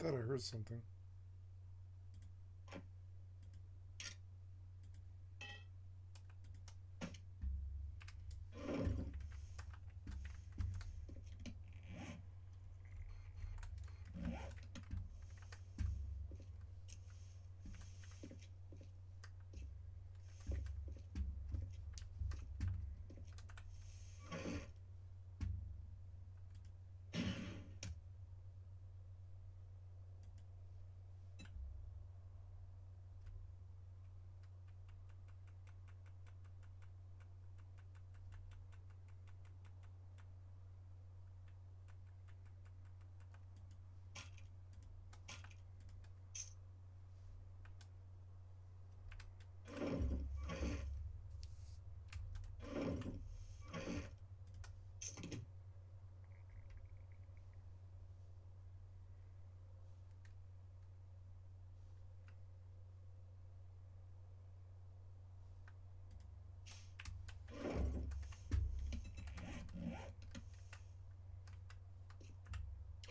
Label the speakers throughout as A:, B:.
A: Thought I heard something.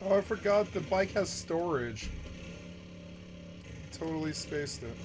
A: Oh, I forgot the bike has storage. Totally spaced it.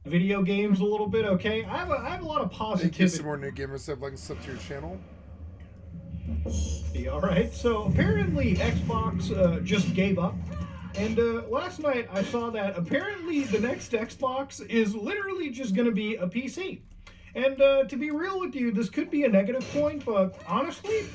B: Video games a little bit, okay? I have a lot of
A: Thank you, some
B: positivity.
A: more new gamers that like and sub to your channel.
B: All right, so apparently Xbox just gave up. And last night I saw that apparently the next Xbox is literally just going to be a PC. And to be real with you, this could be a negative point, but honestly,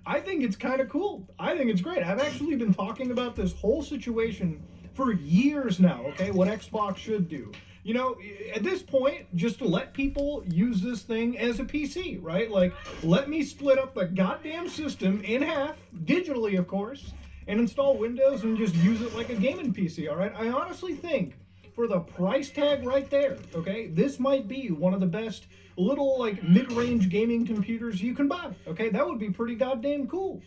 B: I think it's kind of cool. I think it's great. I've actually been talking about this whole situation for years now, okay? What Xbox should do. You know, at this point, just to let people use this thing as a PC, right? Like, let me split up the goddamn system in half, digitally, of course, and install Windows and just use it like a gaming PC, all right? I honestly think for the price tag right there, okay, this might be one of the best little like mid-range gaming computers you can buy, okay? That would be pretty goddamn cool.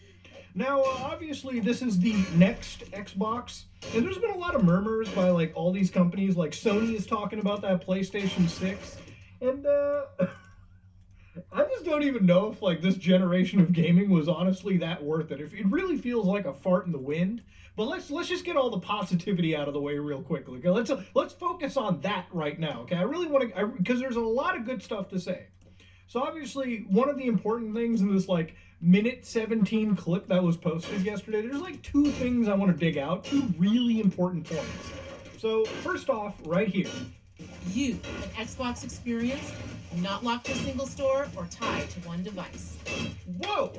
B: Now, obviously, this is the next Xbox, and there's been a lot of murmurs by like all these companies. Like Sony is talking about that PlayStation 6, and I just don't even know if like this generation of gaming was honestly that worth it. If it really feels like a fart in the wind. But let's just get all the positivity out of the way real quickly. Okay, let's focus on that right now. Okay, I really want to because there's a lot of good stuff to say. So obviously, one of the important things in this like minute 17 clip that was posted yesterday, there's like two things I want to dig out, two really important points. So first off, right here.
C: You, an Xbox experience, not locked to a single store or tied to one device.
B: Whoa,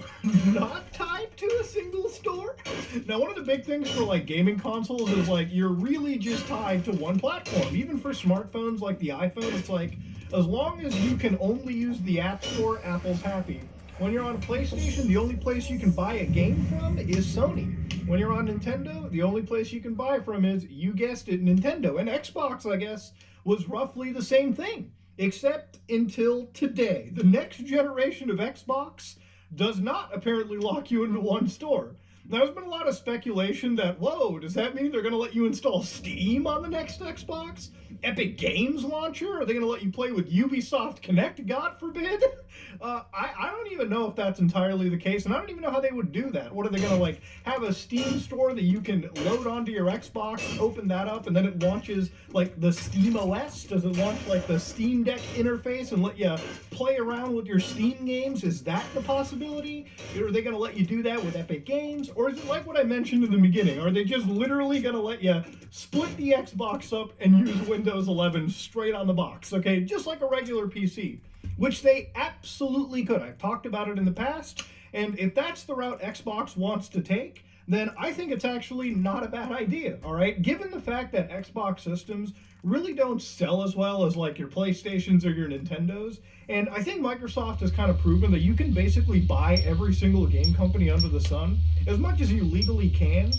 B: not tied to a single store? Now, one of the big things for like gaming consoles is like you're really just tied to one platform. Even for smartphones like the iPhone, it's like as long as you can only use the App Store, Apple's happy. When you're on a PlayStation, the only place you can buy a game from is Sony. When you're on Nintendo, the only place you can buy from is, you guessed it, Nintendo. And Xbox, I guess, was roughly the same thing. Except until today. The next generation of Xbox does not apparently lock you into one store. Now, there's been a lot of speculation that, whoa, does that mean they're going to let you install Steam on the next Xbox? Epic Games Launcher? Are they going to let you play with Ubisoft Connect, God forbid? I don't even know if that's entirely the case, and I don't even know how they would do that. What, are they going to, like, have a Steam store that you can load onto your Xbox, open that up, and then it launches, like, the Steam OS? Does it launch, like, the Steam Deck interface and let you play around with your Steam games? Is that the possibility? Or are they going to let you do that with Epic Games? Or is it like what I mentioned in the beginning? Are they just literally going to let you split the Xbox up and use Windows 11 straight on the box, okay? Just like a regular PC, which they absolutely could. I've talked about it in the past, and if that's the route Xbox wants to take, then I think it's actually not a bad idea, all right? Given the fact that Xbox systems really don't sell as well as like your PlayStations or your Nintendos, and I think Microsoft has kind of proven that you can basically buy every single game company under the sun as much as you legally can,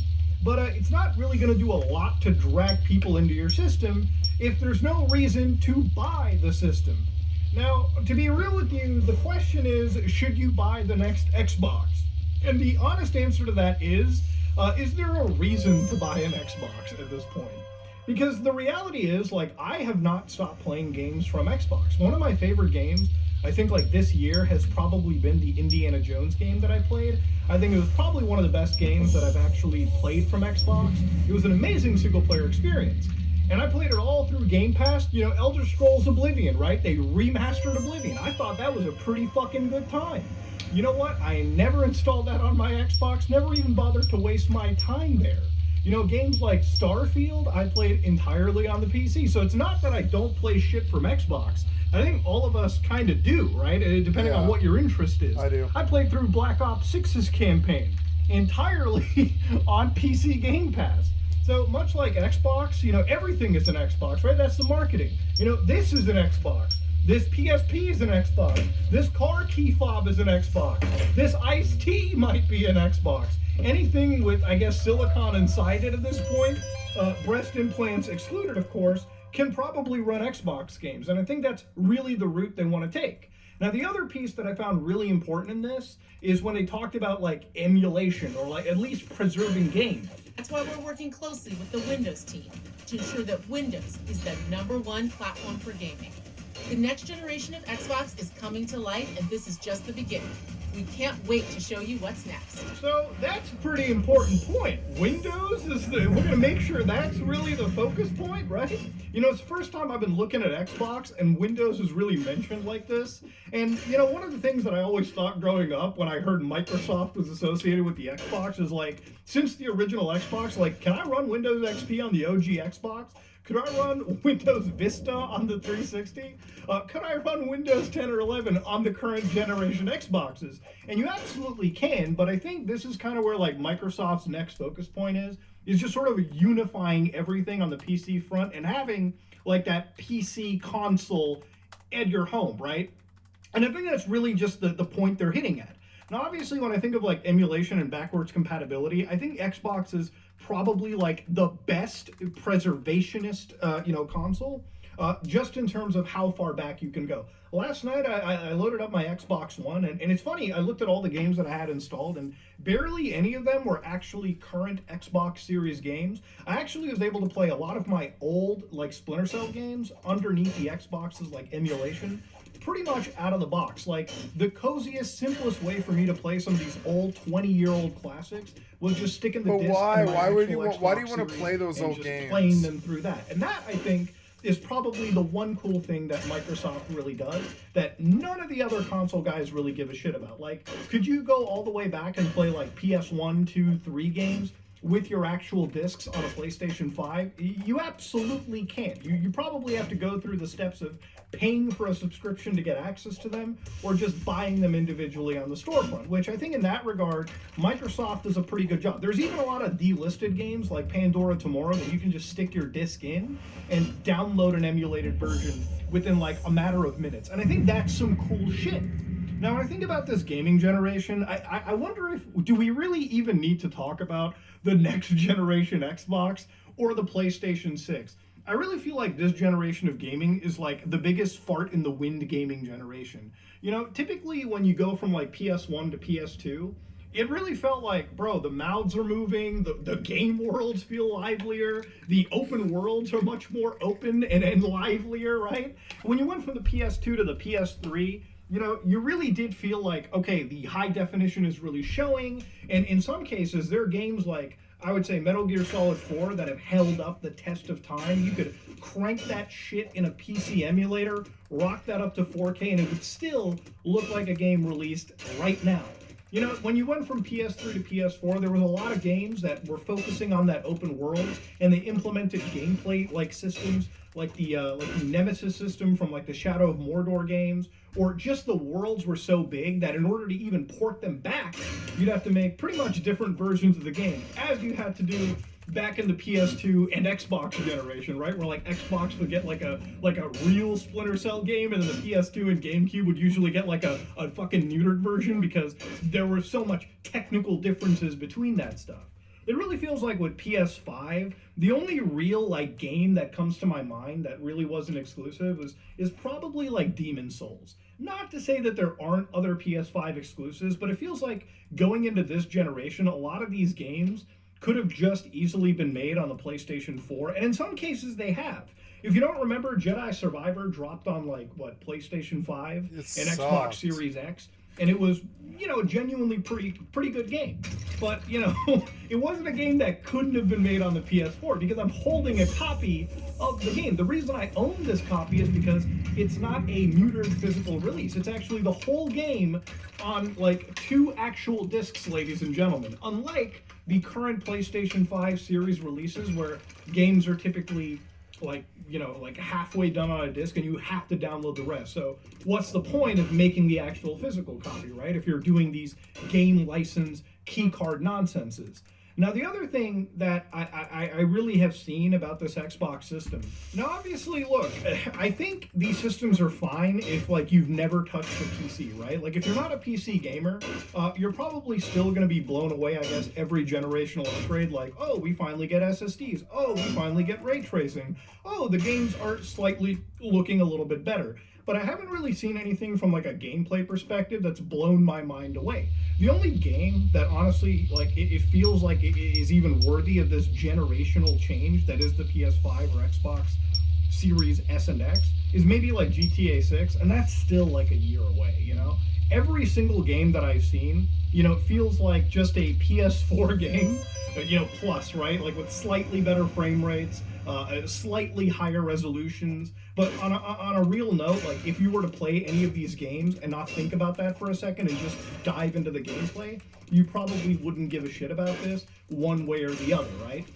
B: but it's not really going to do a lot to drag people into your system if there's no reason to buy the system. Now, to be real with you, the question is, should you buy the next Xbox? And the honest answer to that is there a reason to buy an Xbox at this point? Because the reality is, like, I have not stopped playing games from Xbox. One of my favorite games, I think, like, this year has probably been the Indiana Jones game that I played. I think it was probably one of the best games that I've actually played from Xbox. It was an amazing single-player experience. And I played it all through Game Pass. You know, Elder Scrolls Oblivion, right? They remastered Oblivion. I thought that was a pretty fucking good time. You know what? I never installed that on my Xbox, never even bothered to waste my time there. You know, games like Starfield, I played entirely on the PC. So it's not that I don't play shit from Xbox. I think all of us kind of do, right? Depending on what your interest is.
A: I do.
B: I played through Black Ops 6's campaign entirely on PC Game Pass. So much like Xbox, you know, everything is an Xbox, right? That's the marketing. You know, this is an Xbox. This PSP is an Xbox. This car key fob is an Xbox. This iced tea might be an Xbox. Anything with, I guess, silicon inside it at this point, breast implants excluded, of course, can probably run Xbox games. And I think that's really the route they want to take. Now, the other piece that I found really important in this is when they talked about, like, emulation or, like, at least preserving games.
C: That's why we're working closely with the Windows team to ensure that Windows is the #1 platform for gaming. The next generation of Xbox is coming to life, and this is just the beginning. We can't wait to show you what's next.
B: So that's a pretty important point. Windows is we're going to make sure that's really the focus point, right? You know, it's the first time I've been looking at Xbox and Windows is really mentioned like this. And, you know, one of the things that I always thought growing up when I heard Microsoft was associated with the Xbox is like, since the original Xbox, like, can I run Windows XP on the OG Xbox? Could I run Windows Vista on the 360? Could I run Windows 10 or 11 on the current generation Xboxes? And you absolutely can, but I think this is kind of where like Microsoft's next focus point is just sort of unifying everything on the PC front and having like that PC console at your home, right? And I think that's really just the point they're hitting at. Now, obviously, when I think of like emulation and backwards compatibility, I think Xbox is probably like the best preservationist, console. just in terms of how far back you can go. Last night I loaded up my Xbox One, and it's funny, I looked at all the games that I had installed, and barely any of them were actually current Xbox Series games. I actually was able to play a lot of my old, like, Splinter Cell games underneath the Xbox's, like, emulation, pretty much out of the box. Like, the coziest, simplest way for me to play some of these old 20-year-old classics was just sticking the
A: But
B: disc
A: why?
B: in my
A: Why would you
B: actual
A: want? Why do you
B: Xbox
A: want to
B: Series
A: play those
B: and
A: old
B: just
A: games?
B: playing them through that. And that, I think, is probably the one cool thing that Microsoft really does that none of the other console guys really give a shit about. Like, could you go all the way back and play like PS1, 2, 3 games with your actual discs on a PlayStation 5? You absolutely can't. You probably have to go through the steps of paying for a subscription to get access to them, or just buying them individually on the storefront, which I think in that regard, Microsoft does a pretty good job. There's even a lot of delisted games like Pandora Tomorrow that you can just stick your disc in and download an emulated version within like a matter of minutes. And I think that's some cool shit. Now, when I think about this gaming generation, I wonder if, do we really even need to talk about the next generation Xbox or the PlayStation 6? I really feel like this generation of gaming is like the biggest fart in the wind gaming generation. You know, typically when you go from like PS1 to PS2, it really felt like, bro, the mouths are moving, the game worlds feel livelier, the open worlds are much more open and livelier, right? When you went from the PS2 to the PS3, you know, you really did feel like, okay, the high definition is really showing, and in some cases, there are games like, I would say, Metal Gear Solid 4 that have held up the test of time. You could crank that shit in a PC emulator, rock that up to 4K, and it would still look like a game released right now. You know, when you went from PS3 to PS4, there was a lot of games that were focusing on that open world, and they implemented gameplay like systems, like the Nemesis system from like the Shadow of Mordor games, or just the worlds were so big that in order to even port them back, you'd have to make pretty much different versions of the game, as you had to do back in the PS2 and Xbox generation, right? Where like Xbox would get like a real Splinter Cell game, and then the PS2 and GameCube would usually get like a fucking neutered version because there were so much technical differences between that stuff. It really feels like with PS5, the only real like game that comes to my mind that really wasn't exclusive is probably like Demon Souls. Not to say that there aren't other PS5 exclusives, but it feels like going into this generation, a lot of these games could have just easily been made on the PlayStation 4, and in some cases they have. If you don't remember, Jedi Survivor dropped on like what, PlayStation 5 and Xbox Series X, and it was, you know, a genuinely pretty good game. But, you know, it wasn't a game that couldn't have been made on the PS4 because I'm holding a copy of the game. The reason I own this copy is because it's not a neutered physical release. It's actually the whole game on like 2 actual discs, ladies and gentlemen. Unlike the current PlayStation 5 series releases where games are typically like, you know, like halfway done on a disc and you have to download the rest. So what's the point of making the actual physical copy, right? If you're doing these game license key card nonsenses. Now, the other thing that I really have seen about this Xbox system, now obviously, look, I think these systems are fine if, like, you've never touched a PC, right? Like, if you're not a PC gamer, you're probably still going to be blown away, I guess, every generational upgrade, like, oh, we finally get SSDs, oh, we finally get ray tracing, oh, the games are slightly looking a little bit better. But I haven't really seen anything from like a gameplay perspective that's blown my mind away. The only game that honestly, like, it feels like it is even worthy of this generational change that is the PS5 or Xbox Series S and X is maybe like GTA 6, and that's still like a year away, you know? Every single game that I've seen, you know, it feels like just a PS4 game, you know, plus, right? Like with slightly better frame rates, slightly higher resolutions. But on a real note, like if you were to play any of these games and not think about that for a second and just dive into the gameplay, you probably wouldn't give a shit about this one way or the other, right?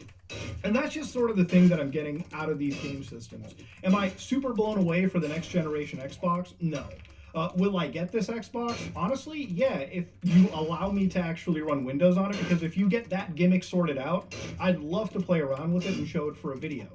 B: And that's just sort of the thing that I'm getting out of these game systems. Am I super blown away for the next generation Xbox? No. Will I get this Xbox? Honestly, yeah, if you allow me to actually run Windows on it, because if you get that gimmick sorted out, I'd love to play around with it and show it for a video.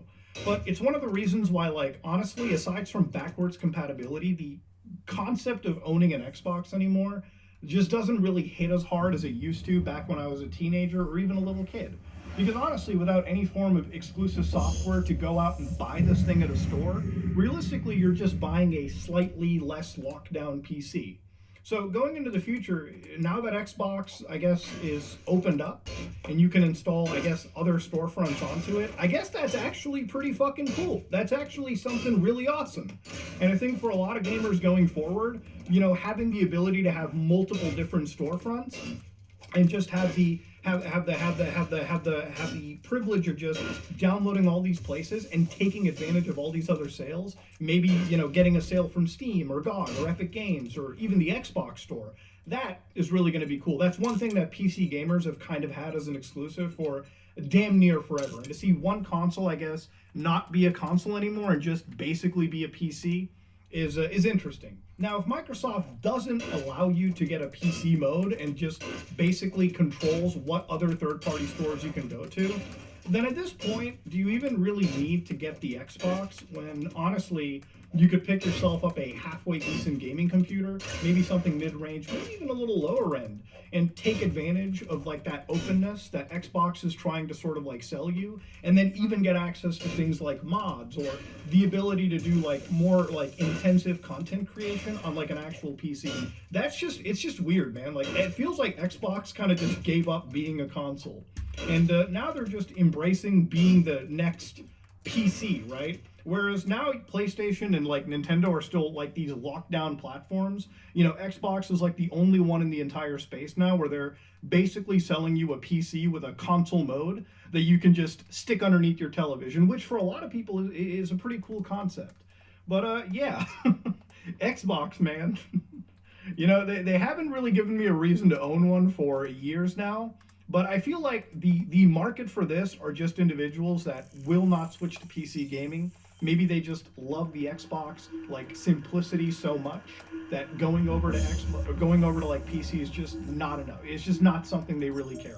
B: But it's one of the reasons why, like, honestly, aside from backwards compatibility, the concept of owning an Xbox anymore just doesn't really hit as hard as it used to back when I was a teenager or even a little kid. Because honestly, without any form of exclusive software to go out and buy this thing at a store, realistically, you're just buying a slightly less locked down PC. So going into the future, now that Xbox, I guess, is opened up and you can install, I guess, other storefronts onto it, I guess that's actually pretty fucking cool. That's actually something really awesome. And I think for a lot of gamers going forward, having the ability to have multiple different storefronts and just have the privilege of just downloading all these places and taking advantage of all these other sales. Maybe getting a sale from Steam or GOG or Epic Games or even the Xbox Store. That is really going to be cool. That's one thing that PC gamers have kind of had as an exclusive for damn near forever. And to see one console, I guess, not be a console anymore and just basically be a PC is interesting. Now, if Microsoft doesn't allow you to get a PC mode and just basically controls what other third-party stores you can go to, then at this point, do you even really need to get the Xbox when honestly you could pick yourself up a halfway decent gaming computer, maybe something mid-range, maybe even a little lower end, and take advantage of like that openness that Xbox is trying to sort of like sell you, and then even get access to things like mods or the ability to do like more like intensive content creation on like an actual PC. It's just weird, man. Like it feels like Xbox kind of just gave up being a console. And now they're just embracing being the next PC, right? Whereas now PlayStation and like Nintendo are still like these lockdown platforms. Xbox is like the only one in the entire space now where they're basically selling you a PC with a console mode that you can just stick underneath your television, which for a lot of people is a pretty cool concept. But yeah, Xbox, man. They haven't really given me a reason to own one for years now. But I feel like the market for this are just individuals that will not switch to PC gaming. Maybe they just love the Xbox like simplicity so much that going over to Xbox or going over to like PC is just not enough. It's just not something they really care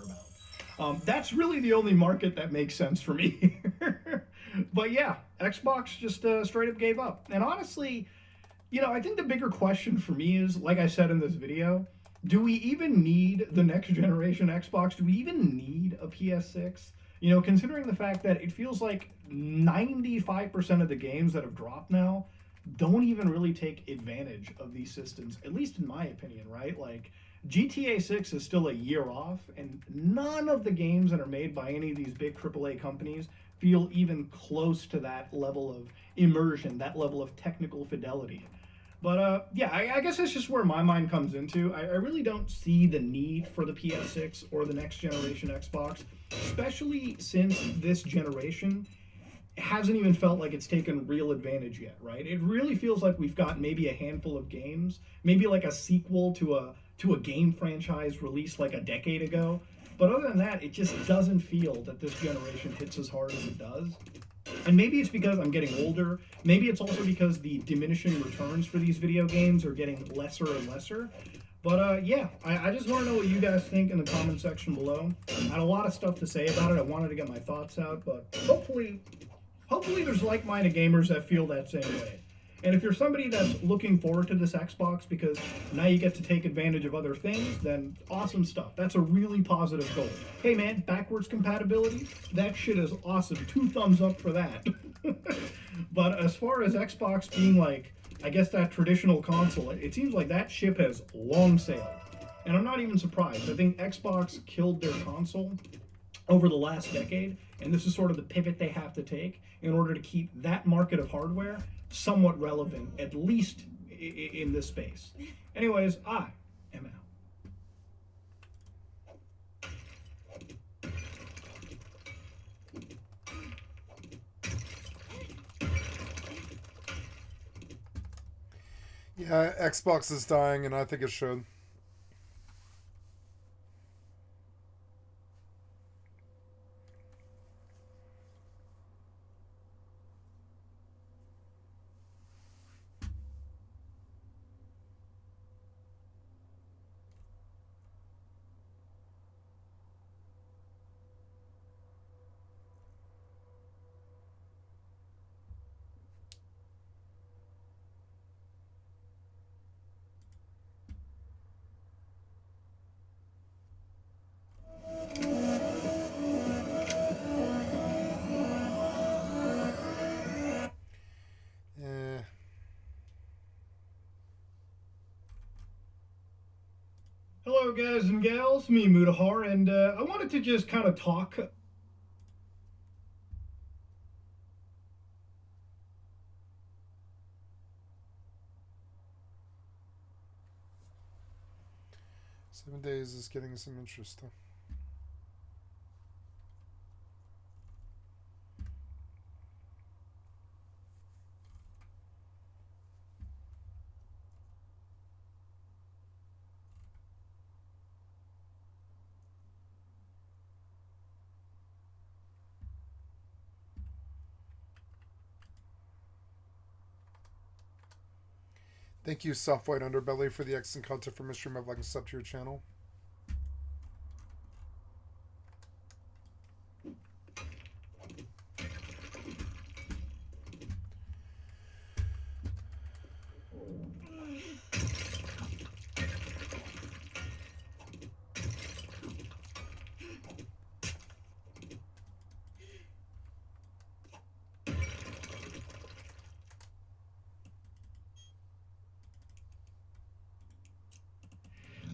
B: about. That's really the only market that makes sense for me. But yeah, Xbox just straight up gave up. And honestly, I think the bigger question for me is, like I said in this video, do we even need the next generation Xbox? Do we even need a PS6? Considering the fact that it feels like 95% of the games that have dropped now don't even really take advantage of these systems, at least in my opinion, right? Like, GTA 6 is still a year off, and none of the games that are made by any of these big AAA companies feel even close to that level of immersion, that level of technical fidelity. But yeah, I guess that's just where my mind comes into. I really don't see the need for the PS6 or the next generation Xbox, especially since this generation hasn't even felt like it's taken real advantage yet, right? It really feels like we've got maybe a handful of games, maybe like a sequel to a game franchise released like a decade ago. But other than that, it just doesn't feel that this generation hits as hard as it does. And maybe it's because I'm getting older. Maybe it's also because the diminishing returns for these video games are getting lesser and lesser. But yeah, I just want to know what you guys think in the comment section below. I had a lot of stuff to say about it. I wanted to get my thoughts out, but hopefully there's like-minded gamers that feel that same way. And if you're somebody that's looking forward to this Xbox because now you get to take advantage of other things, then awesome stuff. That's a really positive goal. Hey man, backwards compatibility, that shit is awesome. 2 thumbs up for that. But as far as Xbox being like, I guess that traditional console, it seems like that ship has long sailed. And I'm not even surprised. I think Xbox killed their console over the last decade, and this is sort of the pivot they have to take in order to keep that market of hardware somewhat relevant, at least in this space. Anyways, I am out.
A: Yeah, Xbox is dying, and I think it should.
B: guys and gals? Me, Mudahar, and I wanted to just kind of talk.
A: 7 days is getting some interest, though. Thank you, Soft White Underbelly, for the excellent content for Mystery Mev. Like and sub to your channel.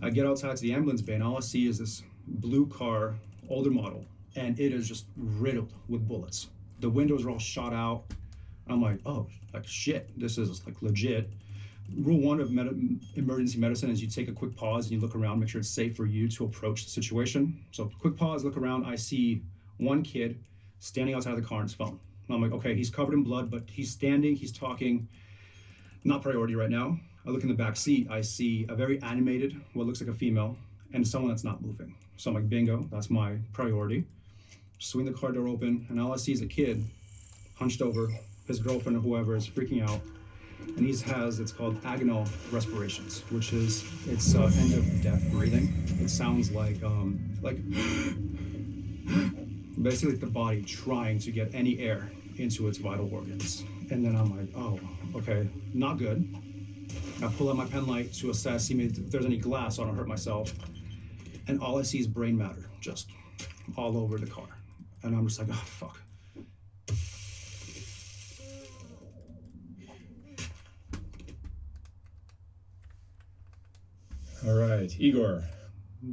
D: I get outside to the ambulance bay and all I see is this blue car, older model, and it is just riddled with bullets. The windows are all shot out. I'm like, oh, like shit, this is like legit. Rule one of emergency medicine is you take a quick pause and you look around, make sure it's safe for you to approach the situation. So quick pause, look around, I see one kid standing outside of the car on his phone. And I'm like, okay, he's covered in blood, but he's standing, he's talking, not priority right now. I look in the back seat, I see a very animated, what looks like a female, and someone that's not moving. So I'm like, bingo, that's my priority. Swing the car door open, and all I see is a kid hunched over, his girlfriend or whoever is freaking out, and he has, it's called agonal respirations, which is, it's end of death breathing. It sounds like basically the body trying to get any air into its vital organs. And then I'm like, oh, okay, not good. I pull out my pen light to assess, see if there's any glass so I don't hurt myself. And all I see is brain matter, just all over the car. And I'm just like, oh, fuck.
E: All right, Igor.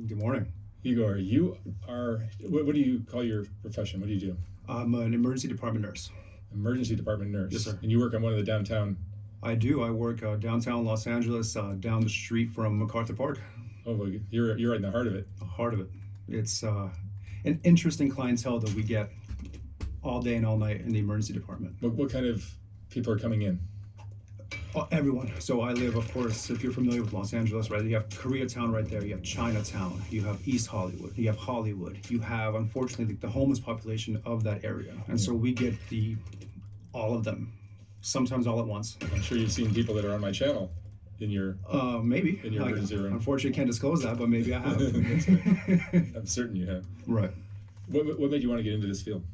D: Good morning.
E: Igor, you are, what do you call your profession? What do you do?
D: I'm an emergency department nurse.
E: Emergency department nurse.
D: Yes, sir.
E: And you work on one of the downtown.
D: I do. I work downtown Los Angeles, down the street from MacArthur Park.
E: Oh, well, you're right in the heart of it.
D: The heart of it. It's an interesting clientele that we get all day and all night in the emergency department.
E: What kind of people are coming in?
D: Everyone. So I live, of course, if you're familiar with Los Angeles, right? You have Koreatown right there. You have Chinatown. You have East Hollywood. You have Hollywood. You have, unfortunately, the homeless population of that area. And so we get all of them, sometimes all at once.
E: I'm sure you've seen people that are on my channel in your
D: maybe
E: in your emergency room.
D: Unfortunately, can't disclose that, but maybe I have.
E: I'm certain you have.
D: Right.
E: What made you want to get into this field?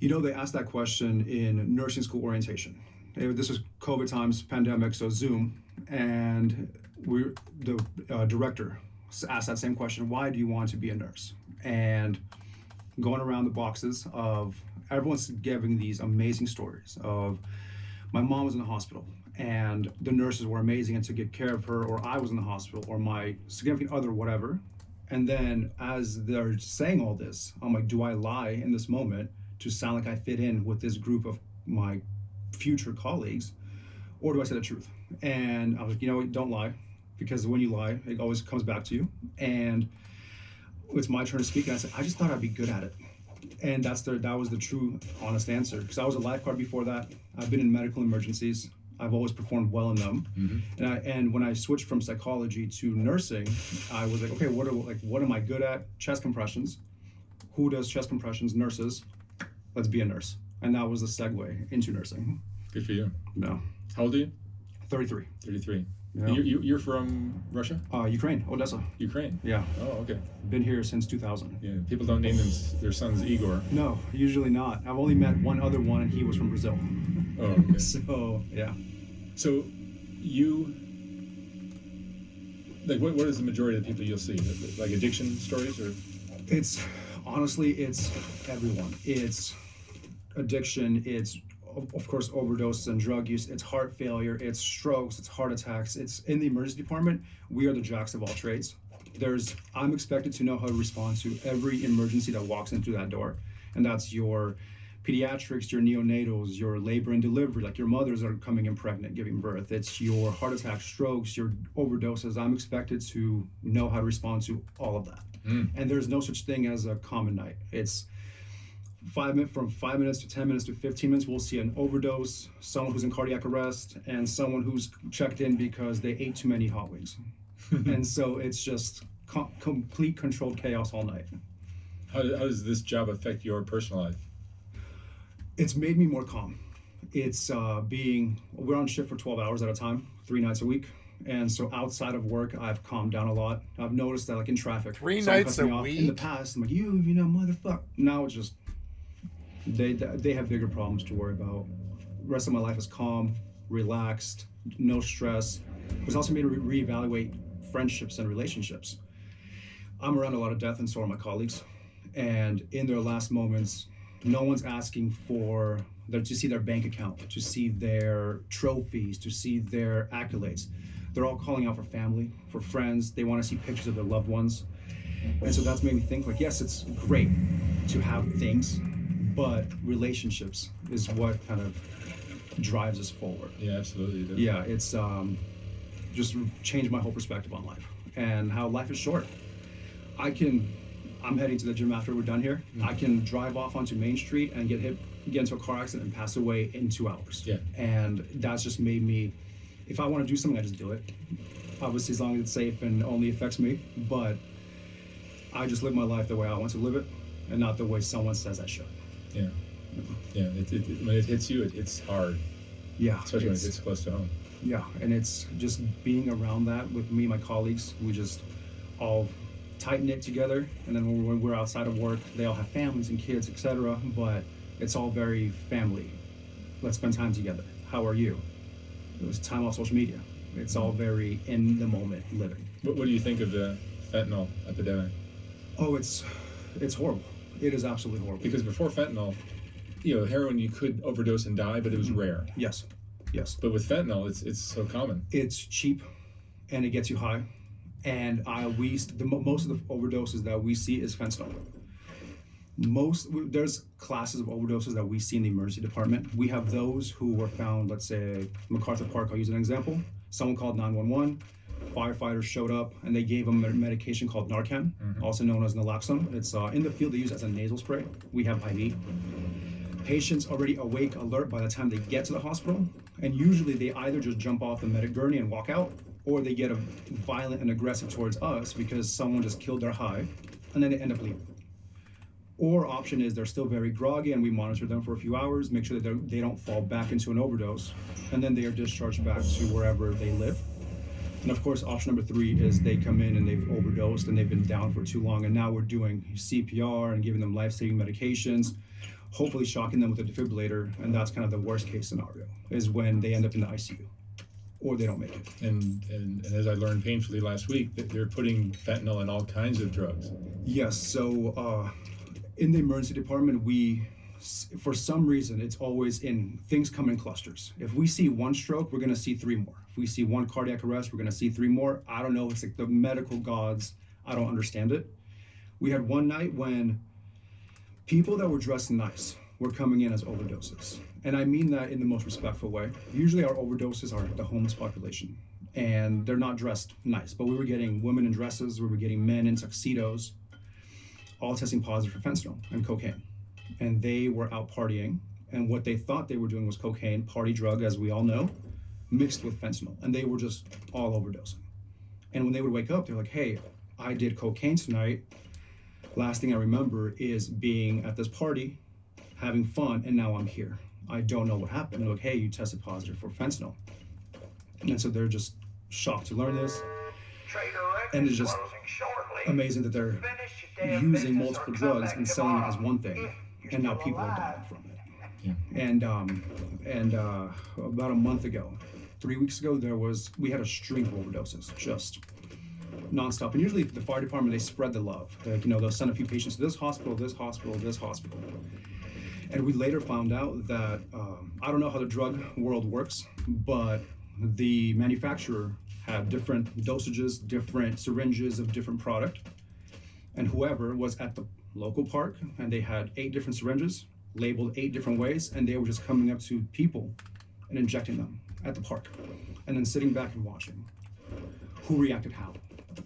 D: You know, they asked that question in nursing school orientation. This was COVID times, pandemic, so Zoom, and the director asked that same question: why do you want to be a nurse? And going around the boxes of everyone's giving these amazing stories of my mom was in the hospital and the nurses were amazing and to get care of her, or I was in the hospital, or my significant other, whatever. And then as they're saying all this, I'm like, do I lie in this moment to sound like I fit in with this group of my future colleagues, or do I say the truth? And I was like, you know what, don't lie, because when you lie, it always comes back to you. And it's my turn to speak, and I said, I just thought I'd be good at it. And that was the true, honest answer, because I was a lifeguard before that. I've been in medical emergencies. I've always performed well in them. Mm-hmm. And when I switched from psychology to nursing, I was like, okay, what am I good at? Chest compressions. Who does chest compressions? Nurses. Let's be a nurse. And that was the segue into nursing.
E: Good for you.
D: No.
E: How old are you?
D: 33.
E: 33.
D: Yeah.
E: You're from Russia?
D: Ukraine, Odessa.
E: Ukraine?
D: Yeah.
E: Oh, okay.
D: Been here since 2000.
E: Yeah, people don't name their sons Igor.
D: No, usually not. I've only met one other one, and he was from Brazil.
E: Oh, okay.
D: So, yeah.
E: So, you, like, what is the majority of the people you'll see? Like addiction stories, or?
D: It's everyone. It's addiction, it's of course overdoses and drug use, it's heart failure, it's strokes, it's heart attacks. It's in the emergency department, we are the jacks of all trades. I'm expected to know how to respond to every emergency that walks in through that door, and that's your pediatrics, your neonatals, your labor and delivery, like your mothers are coming in pregnant, giving birth. It's your heart attacks, strokes, your overdoses. I'm expected to know how to respond to all of that. And there's no such thing as a common night. It's from 5 minutes to 10 minutes to 15 minutes, we'll see an overdose, someone who's in cardiac arrest, and someone who's checked in because they ate too many hot wings. And so it's just complete controlled chaos all night.
E: How does this job affect your personal life?
D: It's made me more calm. It's we're on shift for 12 hours at a time, 3 nights a week. And so outside of work, I've calmed down a lot. I've noticed that, like, in traffic,
A: 3
D: someone
A: nights
D: cuts me
A: a
D: off.
A: week?
D: In the past, I'm like, you know, motherfucker. Now it's just, they have bigger problems to worry about. The rest of my life is calm, relaxed, no stress. It's also made me reevaluate friendships and relationships. I'm around a lot of death, and so are my colleagues. And in their last moments, no one's asking for to see their bank account, to see their trophies, to see their accolades. They're all calling out for family, for friends. They want to see pictures of their loved ones. And so that's made me think, like, yes, it's great to have things, but relationships is what kind of drives us forward.
E: Yeah, absolutely.
D: Yeah, it's just changed my whole perspective on life and how life is short. I'm heading to the gym after we're done here. I can drive off onto Main Street and get into a car accident and pass away in 2 hours.
E: Yeah.
D: And that's just made me, if I want to do something, I just do it. Obviously, as long as it's safe and only affects me, but I just live my life the way I want to live it and not the way someone says I should.
E: Yeah. Yeah, when it hits you, it's hard,
D: Yeah.
E: especially when it hits close to home.
D: Yeah, and it's just being around that with me and my colleagues. We just all tight knit together, and then when we're outside of work, they all have families and kids, etc. But it's all very family. Let's spend time together. How are you? It was time off social media. It's all very in the moment living.
E: What do you think of the fentanyl epidemic?
D: Oh, it's horrible. It is absolutely horrible.
E: Because before fentanyl, heroin, you could overdose and die, but it was rare.
D: Yes.
E: But with fentanyl, it's so common.
D: It's cheap, and it gets you high. And most of the overdoses that we see is fentanyl. There's classes of overdoses that we see in the emergency department. We have those who were found, let's say, MacArthur Park, I'll use an example. Someone called 911, firefighters showed up, and they gave them a medication called Narcan, also known as naloxone. It's in the field, they use it as a nasal spray. We have IV. Patients already awake, alert by the time they get to the hospital, and usually they either just jump off the medic gurney and walk out, or they get violent and aggressive towards us because someone just killed their high, and then they end up leaving. Or option is they're still very groggy, and we monitor them for a few hours, make sure that they don't fall back into an overdose, and then they are discharged back to wherever they live. And of course, option number 3 is they come in and they've overdosed and they've been down for too long, and now we're doing CPR and giving them life-saving medications, hopefully shocking them with a defibrillator, and that's kind of the worst case scenario, is when they end up in the ICU or they don't make it.
E: And as I learned painfully last week, that they're putting fentanyl in all kinds of drugs.
D: Yes, so in the emergency department, for some reason, it's always things come in clusters. If we see 1 stroke, we're gonna see 3 more. If we see 1 cardiac arrest, we're gonna see 3 more. I don't know, it's like the medical gods, I don't understand it. We had one night when people that were dressed nice were coming in as overdoses. And I mean that in the most respectful way. Usually our overdoses are the homeless population, and they're not dressed nice, but we were getting women in dresses, we were getting men in tuxedos, all testing positive for fentanyl and cocaine. And they were out partying, and what they thought they were doing was cocaine, party drug, as we all know, mixed with fentanyl, and they were just all overdosing. And when they would wake up, they're like, hey, I did cocaine tonight. Last thing I remember is being at this party, having fun, and now I'm here. I don't know what happened. They're like, hey, you tested positive for fentanyl. And so they're just shocked to learn this. And it's just amazing that they're using multiple drugs and selling it as one thing, and now people are dying from it.
E: Yeah.
D: And about a month ago, 3 weeks ago, we had a string of overdoses, just nonstop. And usually the fire department, they spread the love. They'll send a few patients to this hospital, this hospital, this hospital. And we later found out that, I don't know how the drug world works, but the manufacturer had different dosages, different syringes of different product. And whoever was at the local park and they had 8 different syringes, labeled 8 different ways, and they were just coming up to people and injecting them at the park. And then sitting back and watching. Who reacted how?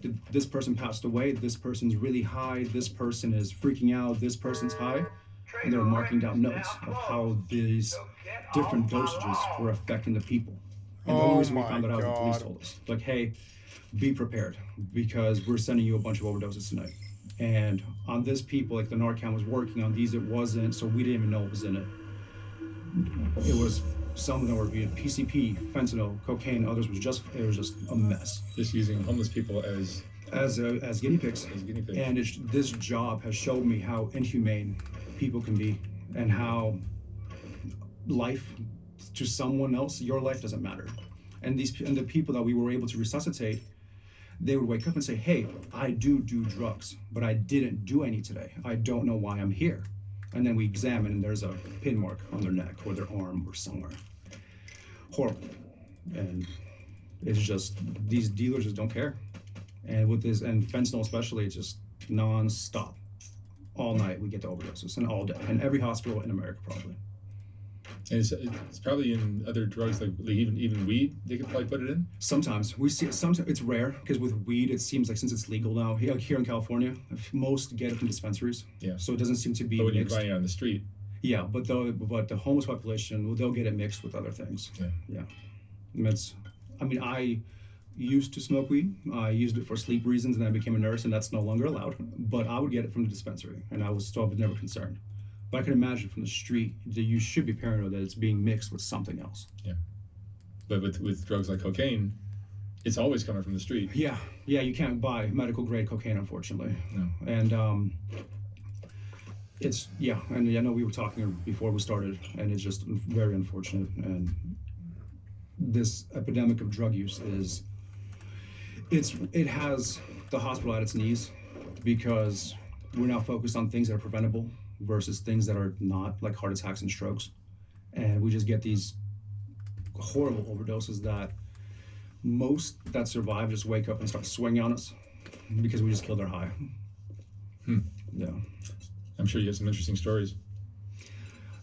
D: Did this person passed away? This person's really high. This person is freaking out. This person's high. And they were marking down notes of how these different dosages were affecting the people. And the only reason we found that out, the police told us, like, hey, be prepared because we're sending you a bunch of overdoses tonight. And on this people, like the Narcan was working, on these it wasn't, so we didn't even know what was in it. It was some of them were being PCP, fentanyl, cocaine, others was just a mess.
E: Just using homeless people as
D: guinea pigs.
E: As guinea pigs.
D: And this job has showed me how inhumane people can be and how life to someone else, your life doesn't matter. And the people that we were able to resuscitate, they would wake up and say, hey, I do drugs, but I didn't do any today. I don't know why I'm here. And then we examine and there's a pin mark on their neck or their arm or somewhere. Horrible. And it's just, these dealers just don't care. And with this, and fentanyl especially, it's just non-stop. All night we get the overdoses, and all day. And every hospital in America probably.
E: And it's probably in other drugs, like even weed, they could probably put it in?
D: Sometimes. We see it, sometimes it's rare, because with weed, it seems like since it's legal now, here in California, most get it from dispensaries.
E: Yeah.
D: So it doesn't seem to be
E: But when you're
D: mixed.
E: buying it on the street.
D: Yeah, but the homeless population, they'll get it mixed with other things.
E: Yeah.
D: Yeah. I used to smoke weed. I used it for sleep reasons, and then I became a nurse, and that's no longer allowed. But I would get it from the dispensary, and I was never concerned. But I can imagine from the street that you should be paranoid that it's being mixed with something else.
E: Yeah. But with drugs like cocaine, it's always coming from the street.
D: Yeah, you can't buy medical grade cocaine, unfortunately.
E: No.
D: And and I know we were talking before we started, and it's just very unfortunate. And this epidemic of drug use it has the hospital at its knees, because we're now focused on things that are preventable versus things that are not, like heart attacks and strokes. And we just get these horrible overdoses that most that survive just wake up and start swinging on us because we just killed our high. Yeah.
E: I'm sure you have some interesting stories.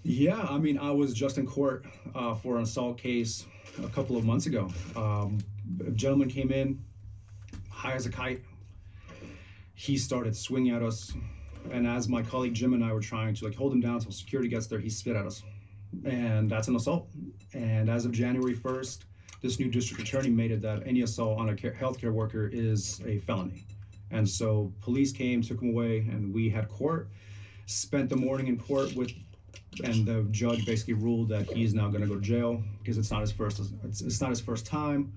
D: Yeah, I was just in court for an assault case a couple of months ago. A gentleman came in, high as a kite. He started swinging at us. And as my colleague Jim and I were trying to hold him down until security gets there, he spit at us. And that's an assault. And as of January 1st, this new district attorney made it that any assault on a healthcare worker is a felony. And so police came, took him away, and we had court, spent the morning in court and the judge basically ruled that he's now going to go to jail because it's not his first time.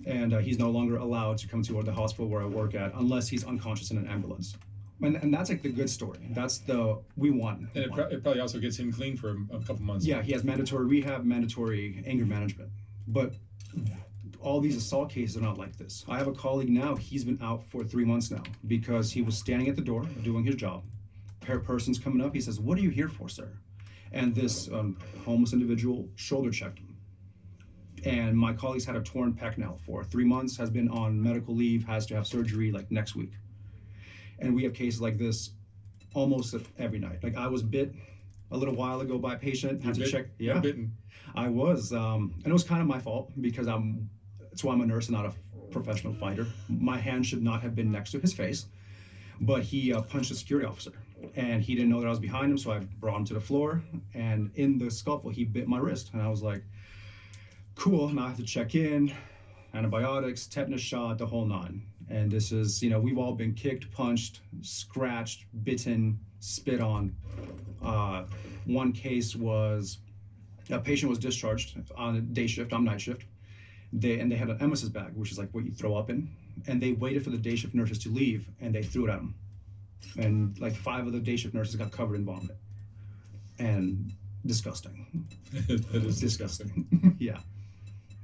D: And he's no longer allowed to come to the hospital where I work at unless he's unconscious in an ambulance. And that's like the good story. That's we won.
E: And it probably also gets him clean for a couple months.
D: Yeah, he has mandatory rehab, mandatory anger management. But all these assault cases are not like this. I have a colleague now, he's been out for 3 months now because he was standing at the door doing his job. Person's coming up, he says, "What are you here for, sir?" And this homeless individual shoulder checked him. And my colleague's had a torn pec now for 3 months, has been on medical leave, has to have surgery next week. And we have cases like this almost every night. I was bit a little while ago by a patient, had to check. Yeah,
E: bitten.
D: I was, and it was kind of my fault because that's why I'm a nurse and not a professional fighter. My hand should not have been next to his face, but he punched a security officer, and he didn't know that I was behind him, so I brought him to the floor, and in the scuffle, he bit my wrist, and I was like, cool, now I have to check in, antibiotics, tetanus shot, the whole nine. And this is, we've all been kicked, punched, scratched, bitten, spit on. One case was, a patient was discharged on a day shift, I'm night shift. They had an emesis bag, which is like what you throw up in. And they waited for the day shift nurses to leave, and they threw it at them. And 5 of the day shift nurses got covered in vomit. And disgusting.
E: That is
D: disgusting. Yeah.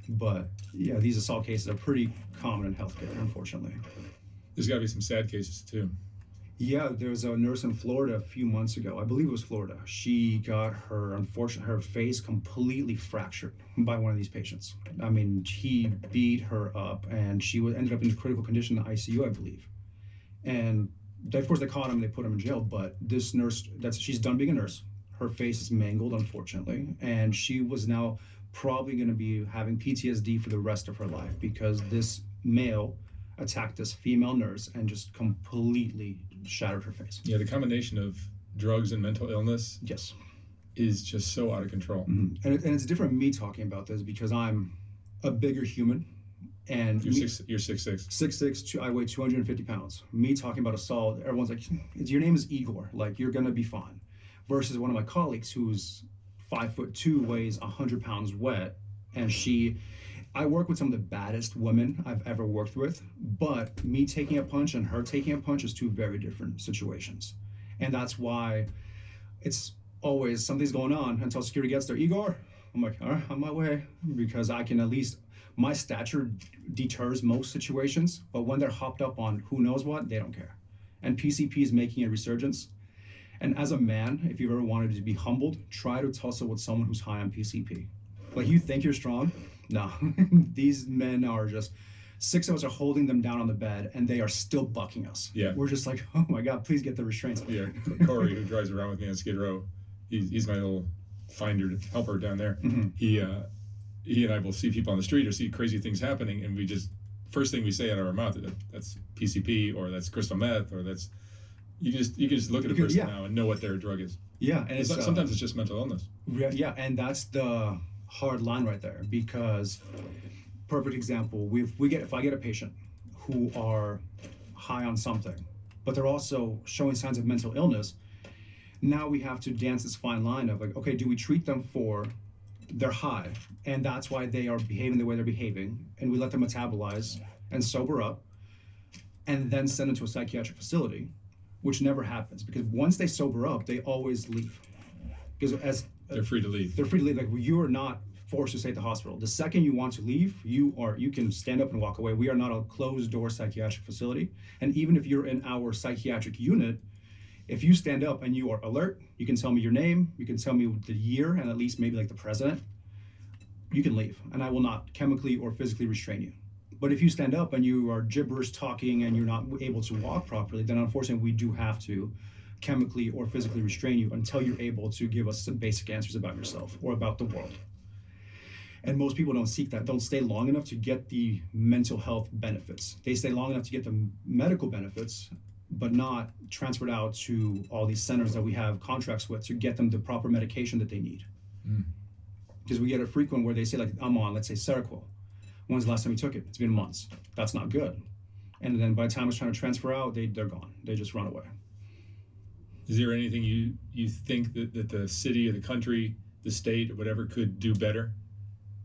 D: But yeah, these assault cases are pretty common in healthcare, unfortunately.
E: There's got to be some sad cases too.
D: Yeah, there was a nurse in Florida a few months ago. I believe it was Florida. She got her face completely fractured by one of these patients. I mean, he beat her up, and she ended up in critical condition in the ICU, I believe. And of course, they caught him. They put him in jail. But this nurse, she's done being a nurse. Her face is mangled, unfortunately, and she was now probably going to be having PTSD for the rest of her life because this male attacked this female nurse and just completely shattered her face.
E: Yeah, the combination of drugs and mental illness
D: Yes.
E: is just so out of control.
D: Mm-hmm. And it's different me talking about this because I'm a bigger human, and
E: You're 6'6".
D: 6'6", I weigh 250 pounds. Me talking about assault, everyone's like, your name is Igor, like you're gonna be fine. Versus one of my colleagues who's 5'2", weighs 100 pounds wet, and I work with some of the baddest women I've ever worked with, but me taking a punch and her taking a punch is two very different situations. And that's why it's always something's going on until security gets there. Igor, I'm like, all right, on my way, because I can at least, my stature deters most situations, but when they're hopped up on who knows what, they don't care. And PCP is making a resurgence. And as a man, if you've ever wanted to be humbled, try to tussle with someone who's high on PCP. Like, you think you're strong? No. These men are just, 6 of us are holding them down on the bed, and they are still bucking us.
E: Yeah.
D: We're just like, oh my God, please get the restraints.
E: Yeah, Corey, who drives around with me on Skid Row, he's my little helper down there.
D: Mm-hmm.
E: He and I will see people on the street or see crazy things happening, and we just, first thing we say out of our mouth, that's PCP, or that's crystal meth, or that's, you can just look at a person now and know what their drug is.
D: Yeah, and it's
E: sometimes it's just mental illness.
D: Yeah, and that's the hard line right there, because perfect example, if I get a patient who are high on something, but they're also showing signs of mental illness, now we have to dance this fine line of like, okay, do we treat them for their high, and that's why they are behaving the way they're behaving, and we let them metabolize and sober up, and then send them to a psychiatric facility, which never happens, because once they sober up, they always leave. Because
E: they're free to leave.
D: They're free to leave. Like, you are not forced to stay at the hospital. The second you want to leave, you can stand up and walk away. We are not a closed door psychiatric facility. And even if you're in our psychiatric unit, if you stand up and you are alert, you can tell me your name, you can tell me the year, and at least maybe like the president, you can leave, and I will not chemically or physically restrain you. But if you stand up and you are gibberish talking and you're not able to walk properly, then unfortunately we do have to chemically or physically restrain you until you're able to give us some basic answers about yourself or about the world. And most people don't seek that, don't stay long enough to get the mental health benefits. They stay long enough to get the medical benefits, but not transferred out to all these centers that we have contracts with to get them the proper medication that they need. Because we get it frequent where they say, like, I'm on, let's say, Seroquel. When's the last time you took it? It's been months. That's not good. And then by the time it's trying to transfer out, they're gone. They just run away.
E: Is there anything you think that the city or the country, the state, or whatever could do better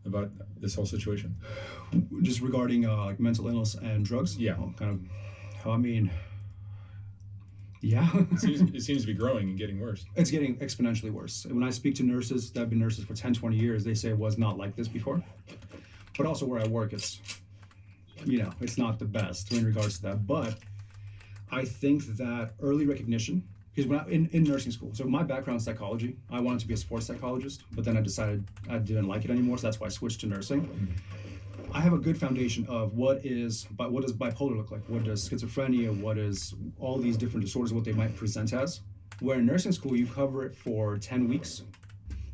E: about this whole situation?
D: Just regarding like mental illness and drugs?
E: Yeah.
D: I mean, yeah.
E: It seems to be growing and getting worse.
D: It's getting exponentially worse. When I speak to nurses that have been nurses for 10, 20 years, they say it was not like this before. But also where I work, it's not the best in regards to that. But I think that early recognition, because when in nursing school, so my background is psychology. I wanted to be a sports psychologist, but then I decided I didn't like it anymore, so that's why I switched to nursing. I have a good foundation of what does bipolar look like? What does schizophrenia, what is all these different disorders, what they might present as. Where in nursing school, you cover it for 10 weeks,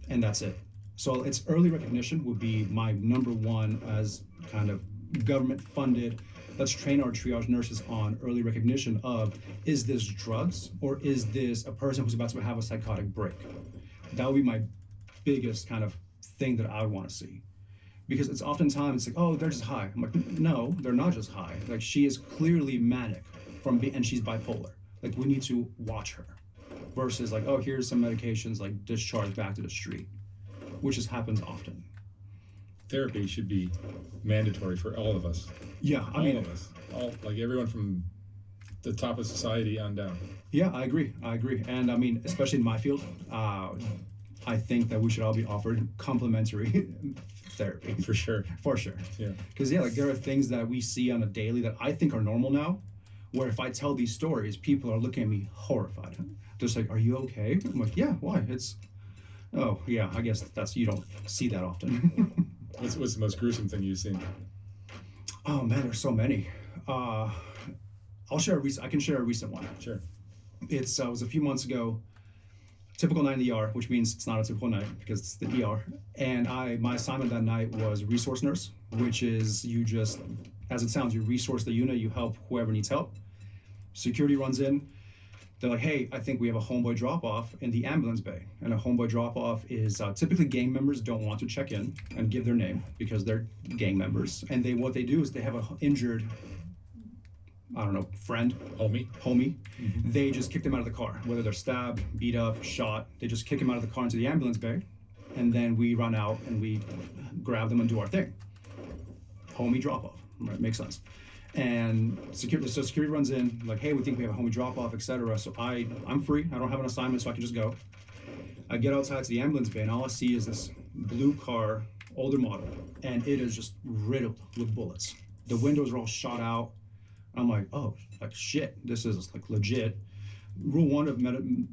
D: and that's it. So it's early recognition would be my number one as kind of government funded. Let's train our triage nurses on early recognition of, is this drugs or is this a person who's about to have a psychotic break? That would be my biggest kind of thing that I would want to see. Because it's oftentimes like, oh, they're just high. I'm like, no, they're not just high. Like, she is clearly manic and she's bipolar. Like, we need to watch her. Versus like, oh, here's some medications, like discharge back to the street, which just happens often.
E: Therapy should be mandatory for all of us.
D: Yeah,
E: all of us. Like everyone from the top of society on down.
D: Yeah, I agree. And I mean, especially in my field, I think that we should all be offered complementary therapy.
E: For sure.
D: For sure.
E: Yeah.
D: Because like there are things that we see on a daily that I think are normal now, Where if I tell these stories, people are looking at me horrified. Just like, are you okay? I'm like, yeah, why? Oh, yeah, I guess you don't see that often.
E: What's the most gruesome thing you've seen?
D: Oh man, there's so many. I can share a recent one.
E: Sure.
D: It was a few months ago. Typical night in the ER, which means it's not a typical night because it's the ER. And my assignment that night was resource nurse, which is you just, as it sounds, you resource the unit, you help whoever needs help. Security runs in. They're like, hey, I think we have a homeboy drop-off in the ambulance bay. And a homeboy drop-off is typically gang members don't want to check in and give their name because they're gang members. And what they do is they have an injured, I don't know, friend, homie. Mm-hmm. They just kick them out of the car, whether they're stabbed, beat up, shot. They just kick them out of the car into the ambulance bay. And then we run out and we grab them and do our thing. Homie drop-off, right? Makes sense. And security runs in, like, hey, we think we have a homie drop-off, etc. So I'm free. I don't have an assignment, so I can just go. I get outside to the ambulance bay, and all I see is this blue car, older model, and it is just riddled with bullets. The windows are all shot out. I'm like, oh, like shit, this is like legit. Rule one of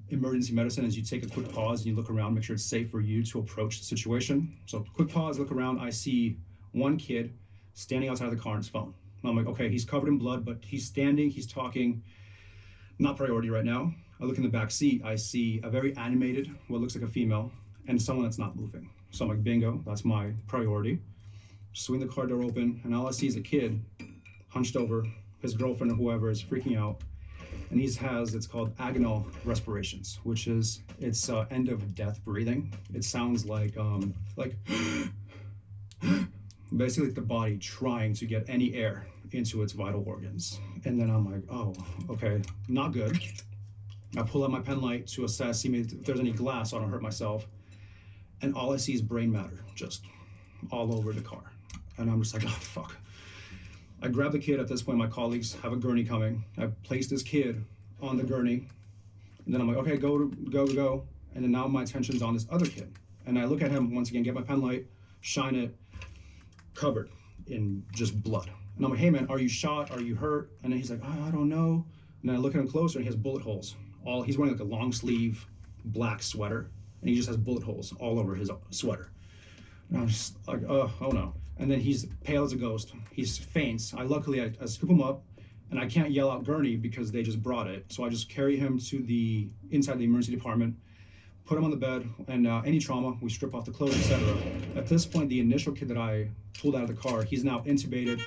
D: emergency medicine is you take a quick pause and you look around, make sure it's safe for you to approach the situation. So quick pause, look around. I see one kid standing outside of the car on his phone. I'm like, okay, he's covered in blood, but he's standing, he's talking. Not priority right now. I look in the back seat, I see a very animated, what looks like a female, and someone that's not moving. So I'm like, bingo, that's my priority. Swing the car door open, and all I see is a kid hunched over. His girlfriend or whoever is freaking out. And it's called agonal respirations, which is, it's end of death breathing. It sounds like basically the body trying to get any air into its vital organs. And then I'm like, oh, okay, not good. I pull out my pen light to assess, see if there's any glass so I don't hurt myself. And all I see is brain matter just all over the car. And I'm just like, oh, fuck. I grab the kid. At this point, my colleagues have a gurney coming. I place this kid on the gurney. And then I'm like, okay, go. And then now my attention's on this other kid. And I look at him once again, get my pen light, shine it, covered in just blood. And I'm like, hey man, are you shot? Are you hurt? And then he's like, I don't know. And then I look at him closer and he has bullet holes. He's wearing like a long sleeve black sweater and he just has bullet holes all over his sweater. And I'm just like, oh no. And then he's pale as a ghost. He's faints. I scoop him up and I can't yell out gurney because they just brought it. So I just carry him to inside the emergency department, put him on the bed, and any trauma, we strip off the clothes, etc. At this point, the initial kid that I pulled out of the car, he's now intubated,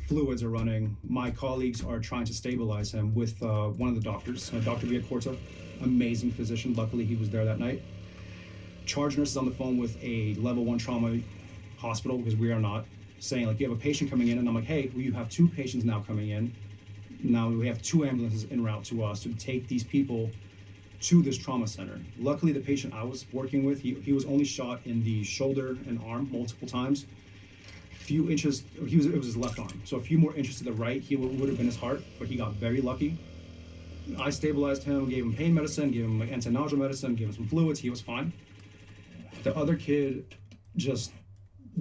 D: fluids are running. My colleagues are trying to stabilize him with one of the doctors, Dr. Villacorta, amazing physician. Luckily, he was there that night. Charge nurse is on the phone with a level 1 trauma hospital, because we are not, saying like, you have a patient coming in, and I'm like, hey, well, you have 2 patients now coming in. Now we have 2 ambulances en route to us to take these people to this trauma center. Luckily, the patient I was working with, he was only shot in the shoulder and arm multiple times. Few inches, it was his left arm. So a few more inches to the right, he would have been his heart, but he got very lucky. I stabilized him, gave him pain medicine, gave him anti-nausea medicine, gave him some fluids, he was fine. The other kid,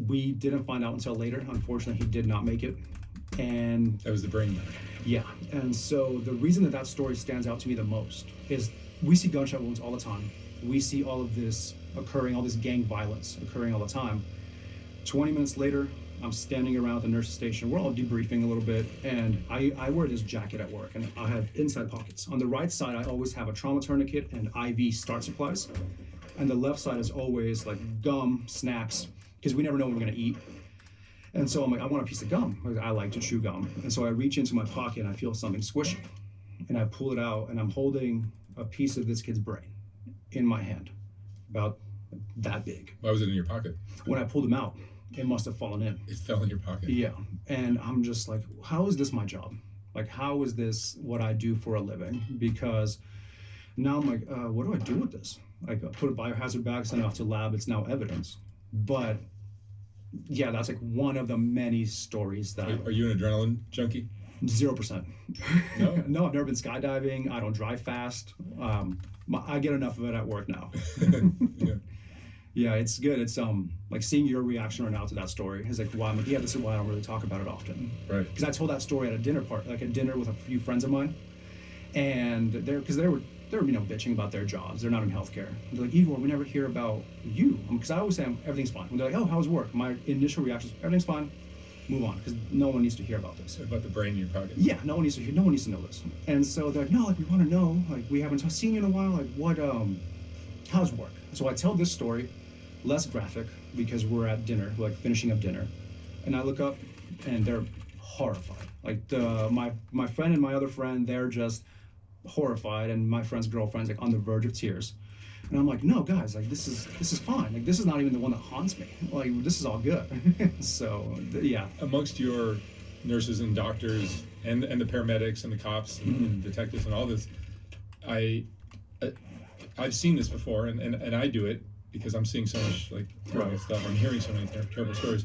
D: we didn't find out until later. Unfortunately, he did not make it. And
E: that was the brain matter.
D: Yeah, and so the reason that story stands out to me the most is we see gunshot wounds all the time. We see all of this occurring, all this gang violence occurring all the time. 20 minutes later, I'm standing around the nurse's station. We're all debriefing a little bit, and I wear this jacket at work, and I have inside pockets. On the right side, I always have a trauma tourniquet and IV start supplies. And the left side is always like gum, snacks, because we never know what we're gonna eat. And so I'm like, I want a piece of gum. I like to chew gum. And so I reach into my pocket and I feel something squishy. And I pull it out and I'm holding a piece of this kid's brain in my hand, about that big.
E: Why was it in your pocket?
D: When I pulled him out, it must have fallen in.
E: It fell in your pocket?
D: Yeah. And I'm just like, how is this my job? Like, how is this what I do for a living? Because now I'm like, what do I do with this? Like, put a biohazard bag, send it off to lab, it's now evidence. But yeah, that's like one of the many stories that.
E: Are you an adrenaline junkie?
D: 0%.
E: No?
D: No, I've never been skydiving. I don't drive fast. I get enough of it at work now.
E: Yeah.
D: Yeah, it's good. It's like seeing your reaction right now to that story is like, wow, I'm like, yeah, this is why I don't really talk about it often.
E: Right.
D: Because I told that story at a dinner with a few friends of mine, and they were bitching about their jobs. They're not in healthcare. They're like, Igor, we never hear about you. Because I always say everything's fine. When they're like, oh, how's work? My initial reaction is everything's fine. Move on, because no one needs to hear about this.
E: About the brain in your pocket.
D: Yeah, no one needs to hear. No one needs to know this. And so they're like, no, like we want to know. Like we haven't seen you in a while. Like what? How's work? So I tell this story, less graphic, because we're at dinner, like finishing up dinner, and I look up, and they're horrified. Like my friend and my other friend, they're just horrified, and my friend's girlfriend's like on the verge of tears. And I'm like, no, guys, like this is fine. Like this is not even the one that haunts me. Like this is all good. So yeah.
E: Amongst your nurses and doctors and the paramedics and the cops and detectives and all this, I've seen this before, and I do it because I'm seeing so much like terrible stuff. I'm hearing so many terrible stories.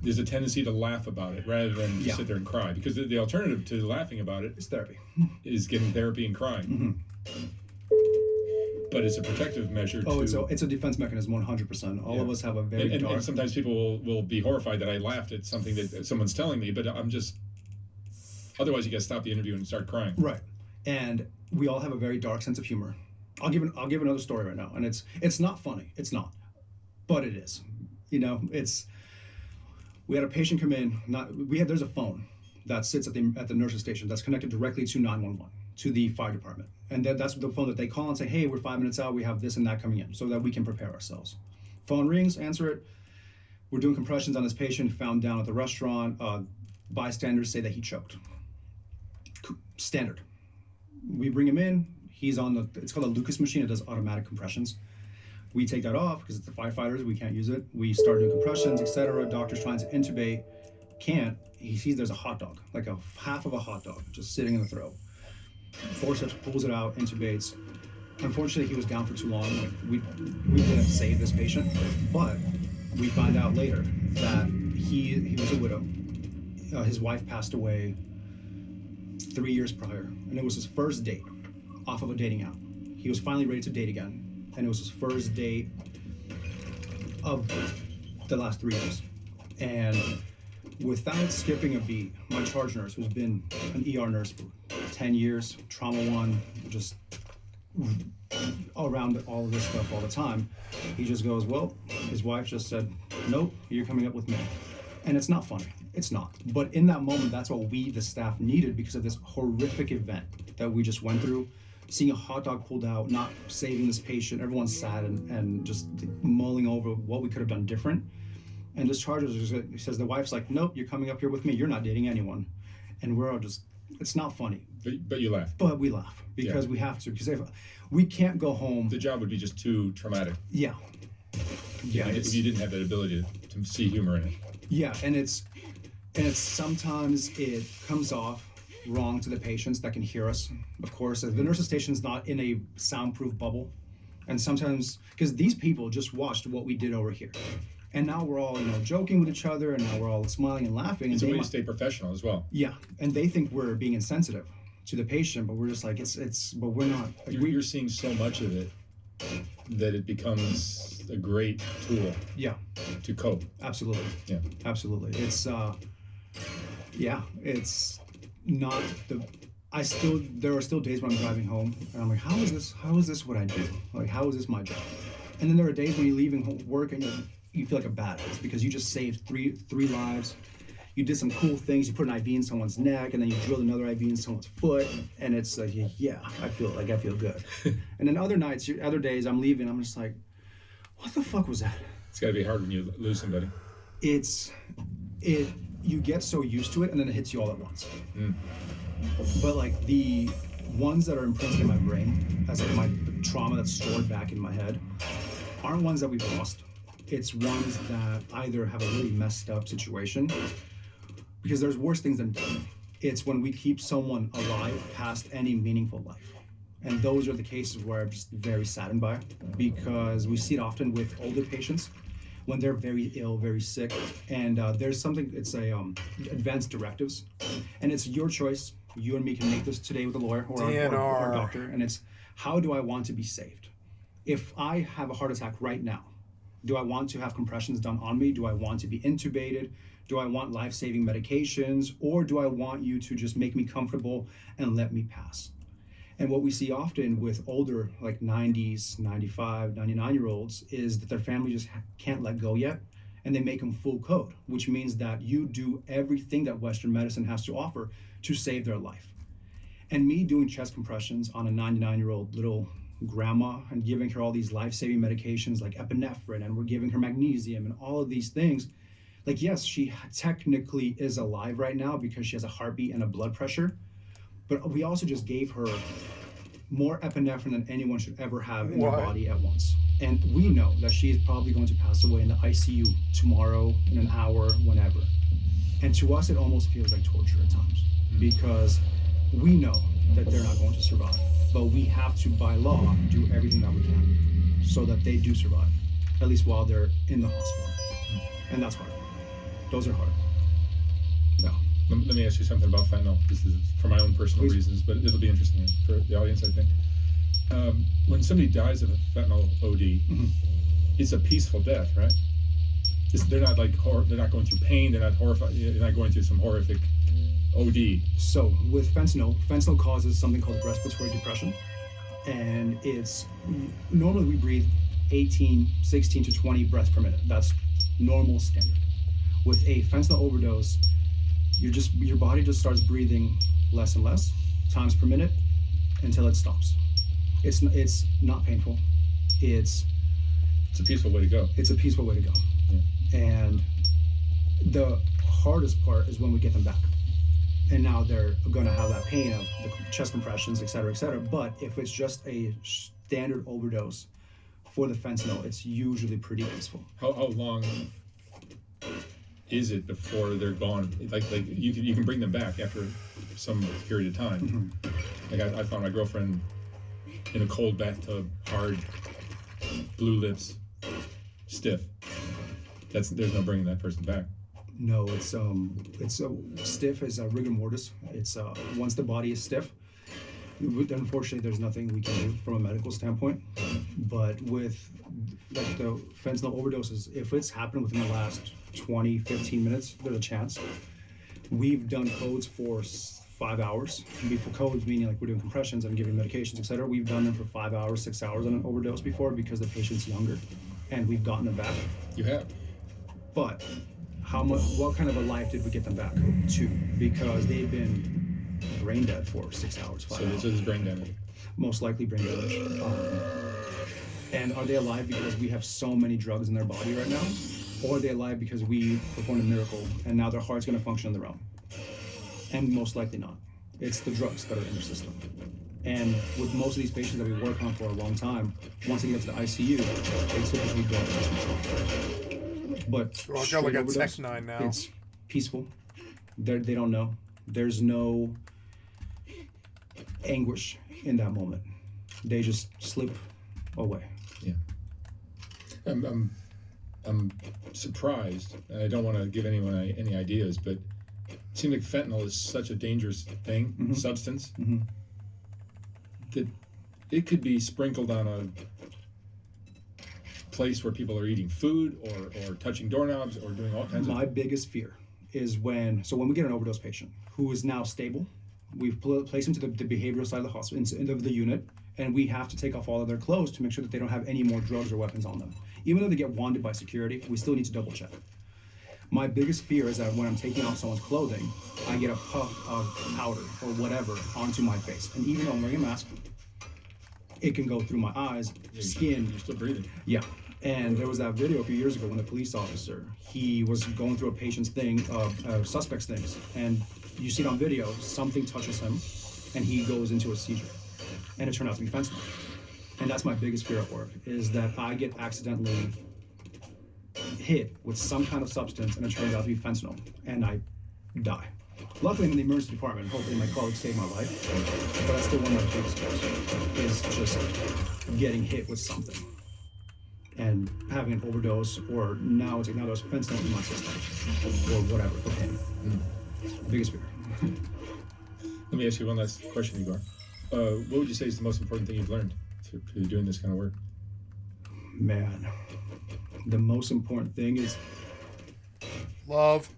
E: There's a tendency to laugh about it rather than just sit there and cry, because the alternative to laughing about it
D: is therapy.
E: Is getting therapy and crying. But it's a protective measure.
D: It's a defense mechanism, 100%. All of us have a very dark.
E: And sometimes people will be horrified that I laughed at something that someone's telling me, but I'm just. Otherwise, you got to stop the interview and start crying.
D: Right, and we all have a very dark sense of humor. I'll give another story right now, and it's not funny. It's not, but it is. You know, we had a patient come in. There's a phone that sits at the nurse's station that's connected directly to 911, to the fire department. And that's the phone that they call and say, hey, we're 5 minutes out, we have this and that coming in, so that we can prepare ourselves. Phone rings, answer it. We're doing compressions on this patient found down at the restaurant. Bystanders say that he choked. Standard. We bring him in. He's on it's called a Lucas machine. It does automatic compressions. We take that off because it's the firefighters. We can't use it. We start doing compressions, etc. Doctor's trying to intubate. Can't. He sees there's a hot dog, like a half of a hot dog, just sitting in the throat. Forceps pulls it out, intubates. Unfortunately, he was down for too long. Like, we didn't save this patient, but we find out later that he was a widow. His wife passed away 3 years prior, and it was his first date off of a dating app. He was finally ready to date again, and it was his first date of the last 3 years. And without skipping a beat, my charge nurse, who's been an ER nurse for 10 years, trauma one, just around all of this stuff all the time, he just goes, well, his wife just said, nope, you're coming up with me. And it's not funny. It's not. But in that moment, that's what we, the staff, needed because of this horrific event that we just went through. Seeing a hot dog pulled out, not saving this patient, everyone's sad and just mulling over what we could have done different. And this charger says, the wife's like, nope, you're coming up here with me. You're not dating anyone. And we're all just, it's not funny.
E: But you laugh.
D: But we laugh because we have to. Because if we can't go home.
E: The job would be just too traumatic.
D: Yeah. Yeah.
E: If you didn't have that ability to see humor in it.
D: Yeah, and it's sometimes it comes off wrong to the patients that can hear us. Of course, the nurse's station's not in a soundproof bubble. And sometimes, because these people just watched what we did over here. And now we're all, joking with each other, and now we're all smiling and laughing.
E: It's a way to stay professional as well.
D: Yeah, and they think we're being insensitive to the patient, but we're just like, but we're not. Like,
E: you're seeing so much of it that it becomes a great tool.
D: Yeah.
E: To cope.
D: Absolutely.
E: Yeah.
D: Absolutely. It's, it's not there are still days when I'm driving home, and I'm like, how is this what I do? Like, how is this my job? And then there are days when you're leaving work and you feel like a badass because you just saved three lives. You did some cool things. You put an IV in someone's neck, and then you drilled another IV in someone's foot, and it's like, yeah, I feel good. And then other days, I'm leaving. I'm just like, what the fuck was that?
E: It's got to be hard when you lose somebody.
D: You get so used to it, and then it hits you all at once. But like the ones that are imprinted in my brain as like my trauma that's stored back in my head aren't ones that we've lost. It's ones that either have a really messed up situation, because there's worse things than death. It's when we keep someone alive past any meaningful life. And those are the cases where I'm just very saddened by, because we see it often with older patients when they're very ill, very sick, and there's something, it's advanced directives, and it's your choice. You and me can make this today with a lawyer or a doctor, and it's, how do I want to be saved? if I have a heart attack right now, do I want to have compressions done on me? Do I want to be intubated? Do I want life-saving medications? Or do I want you to just make me comfortable and let me pass? And what we see often with older, like 90s, 95, 99-year-olds, is that their family just can't let go yet, and they make them full code, which means that you do everything that Western medicine has to offer to save their life. And me doing chest compressions on a 99-year-old little grandma and giving her all these life-saving medications like epinephrine, and we're giving her magnesium and all of these things, like, yes, she technically is alive right now because she has a heartbeat and a blood pressure, but we also just gave her more epinephrine than anyone should ever have in their body at once. And we know that she is probably going to pass away in the ICU tomorrow, in an hour, whenever. And to us, it almost feels like torture at times, because we know that they're not going to survive, but we have to, by law, do everything that we can so that they do survive, at least while they're in the hospital. And that's hard. Those are hard. Yeah.
E: Let me ask you something about fentanyl. This is for my own personal reasons, but it'll be interesting for the audience, I think. When somebody dies of a fentanyl OD, it's a peaceful death, right? They're not like they're not going through pain. They're not horrified. They're not going through some horrific OD.
D: So with fentanyl causes something called respiratory depression, and it's normally we breathe 16 to 20 breaths per minute. That's normal standard. With a fentanyl overdose, your body just starts breathing less and less times per minute until it stops. It's not painful. It's
E: a peaceful way to go.
D: It's a peaceful way to go. Yeah. And the hardest part is when we get them back. And now they're going to have that pain of the chest compressions, et cetera, et cetera. But if it's just a standard overdose for the fentanyl, it's usually pretty peaceful.
E: How long is it before they're gone? Like you can bring them back after some period of time. Like I found my girlfriend in a cold bathtub, hard, blue lips, stiff. There's no bringing that person back.
D: No, it's stiff as a rigor mortis. It's once the body is stiff, unfortunately there's nothing we can do from a medical standpoint. But with like the fentanyl overdoses, if it's happened within the last 20-15 minutes, there's a chance. We've done codes for 5 hours. Before codes meaning like we're doing compressions and giving medications, etc. We've done them for 5 hours, 6 hours on an overdose before because the patient's younger, and we've gotten them back.
E: You have.
D: But what kind of a life did we get them back to? Because they've been brain dead for 6 hours, 5 hours.
E: So this is brain damage.
D: Most likely brain damage. And are they alive because we have so many drugs in their body right now? Or are they alive because we performed a miracle and now their heart's going to function on their own? And most likely not. It's the drugs that are in their system. And with most of these patients that we work on for a long time, once they get to the ICU, they typically don't have control. But
A: I'll go like a Tech 9 now.
D: It's peaceful. They don't know. There's no anguish in that moment. They just slip away.
E: Yeah. I'm surprised, and I don't want to give anyone any ideas, but it seems like fentanyl is such a dangerous thing, substance, that it could be sprinkled on a place where people are eating food or touching doorknobs or doing all kinds of...
D: My biggest fear is when we get an overdose patient who is now stable, we've placed them to the behavioral side of the hospital, into the unit, and we have to take off all of their clothes to make sure that they don't have any more drugs or weapons on them. Even though they get wanded by security, we still need to double check. My biggest fear is that when I'm taking off someone's clothing, I get a puff of powder or whatever onto my face. And even though I'm wearing a mask, it can go through my eyes, skin.
E: You're still breathing.
D: Yeah. And there was that video a few years ago when the police officer, he was going through a patient's thing, suspect's things, and you see it on video, something touches him, and he goes into a seizure. And it turned out to be fentanyl. And that's my biggest fear at work, is that I get accidentally hit with some kind of substance and it turns out to be fentanyl, and I die. Luckily, I'm in the emergency department. Hopefully, my colleagues saved my life. But that's still one of my biggest fears, is just getting hit with something and having an overdose, or now there's fentanyl in my system, or whatever, cocaine. Biggest fear.
E: Let me ask you one last question, Igor. What would you say is the most important thing you've learned through doing this kind of work?
D: Man, the most important thing is
A: Love.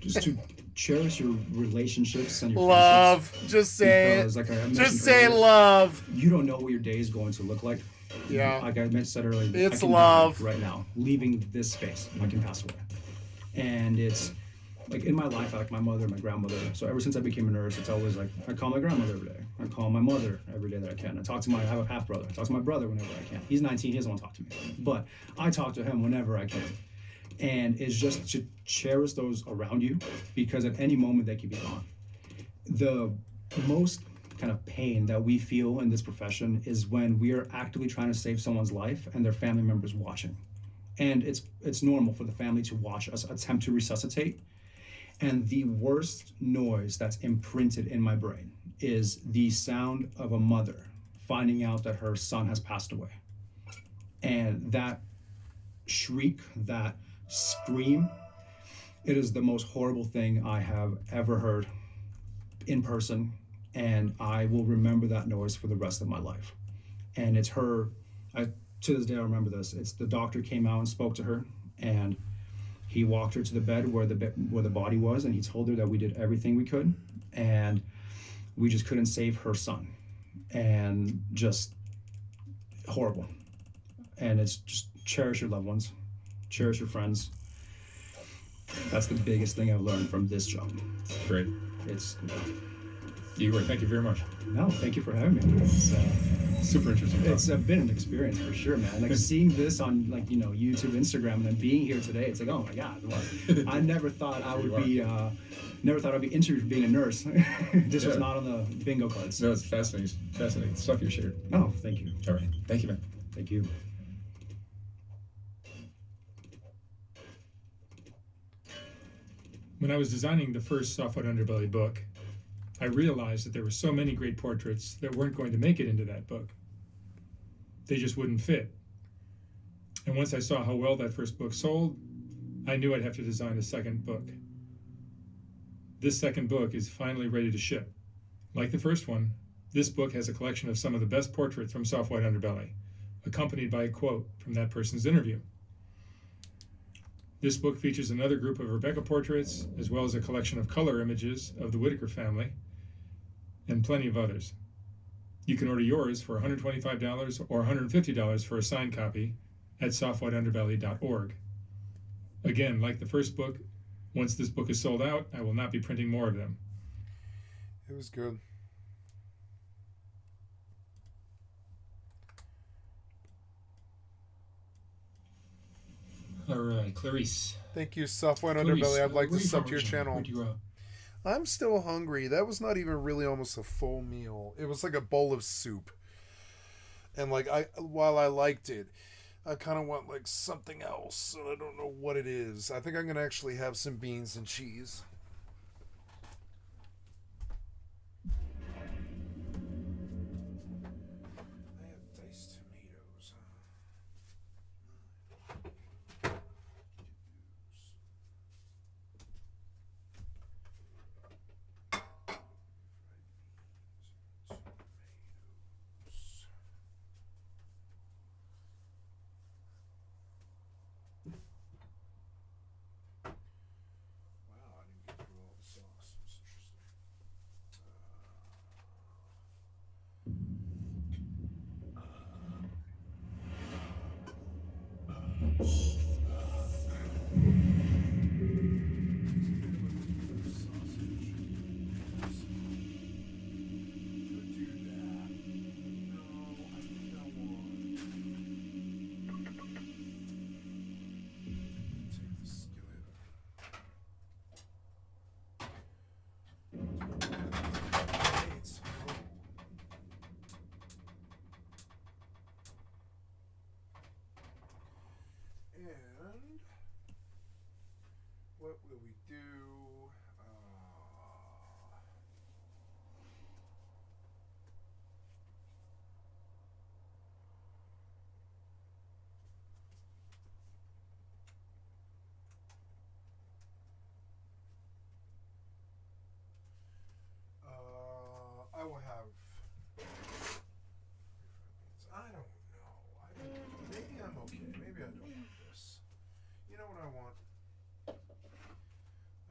D: just to cherish your relationships and your
A: Love.
D: friendships.
A: Just say
D: Because,
A: it.
D: like I mentioned
A: Just say
D: earlier,
A: love.
D: you don't know what your day is going to look like.
A: Yeah.
D: Like I said earlier,
A: It's
D: I can
A: love.
D: die right now, leaving this space. I can pass away. And it's like in my life, I like my mother, my grandmother. So ever since I became a nurse, it's always like I call my grandmother every day. I call my mother every day that I can. I have a half brother. I talk to my brother whenever I can. He's 19, he doesn't want to talk to me. But I talk to him whenever I can. And it's just to cherish those around you, because at any moment they could be gone. The most kind of pain that we feel in this profession is when we are actively trying to save someone's life and their family members watching. And it's normal for the family to watch us attempt to resuscitate. And the worst noise that's imprinted in my brain is the sound of a mother finding out that her son has passed away. And that shriek, that scream, it is the most horrible thing I have ever heard in person. And I will remember that noise for the rest of my life. And it's her, to this day I remember this. It's the doctor came out and spoke to her, and he walked her to the bed where the body was, and he told her that we did everything we could, and we just couldn't save her son. And just horrible. And it's just cherish your loved ones, cherish your friends. That's the biggest thing I've learned from this job.
E: Great.
D: It's
E: Igor, thank you very much.
D: no, thank you for having me. It's
E: Super interesting.
D: it's been an experience for sure, man. Like seeing this on YouTube, Instagram, and then being here today, it's like, oh my God, well, I never thought I would be interviewed for being a nurse. This was not on the bingo cards.
E: No, it's fascinating stuff you shared.
D: Oh, thank you.
E: All right, thank you, man.
D: Thank you.
F: When I was designing the first Softwood Underbelly book, I realized that there were so many great portraits that weren't going to make it into that book. They just wouldn't fit. And once I saw how well that first book sold, I knew I'd have to design a second book. This second book is finally ready to ship. Like the first one, this book has a collection of some of the best portraits from Soft White Underbelly, accompanied by a quote from that person's interview. This book features another group of Rebecca portraits, as well as a collection of color images of the Whitaker family, and plenty of others. You can order yours for $125 or $150 for a signed copy at softwhiteunderbelly.org. Again, like the first book, once this book is sold out, I will not be printing more of them.
A: It was good.
G: All right, Clarice.
A: Thank you, Software
G: Clarice,
A: Underbelly. I'd like
G: where
A: to
G: you
A: sub
G: from
A: to your
G: originally?
A: channel.
G: Where'd you grow up?
A: I'm still hungry. That was not even really almost a full meal. It was like a bowl of soup. And while I liked it, I kind of want like something else, and I don't know what it is. I think I'm going to actually have some beans and cheese. I have diced tomatoes. Wow, I didn't get through all the sauce. That's interesting. And what will we do? I will have. I don't know. Maybe I'm okay I want? I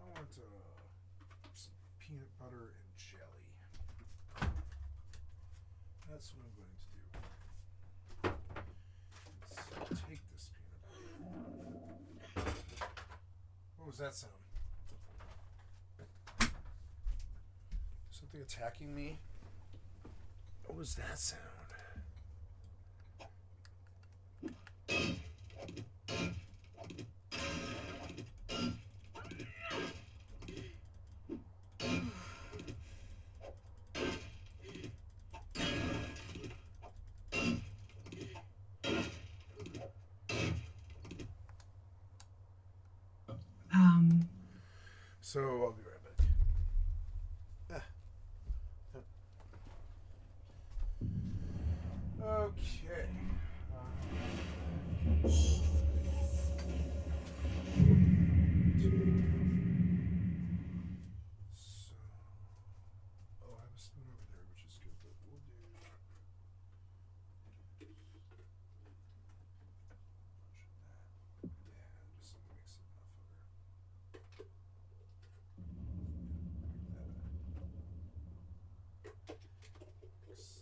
A: want some peanut butter and jelly. That's what I'm going to do. Let's take this peanut butter. What was that sound? Something attacking me? What was that sound? So I'll be right back. Okay. So, I have a spoon over there, which is good, but we'll do. Yeah, just mix it enough of it. Mix this.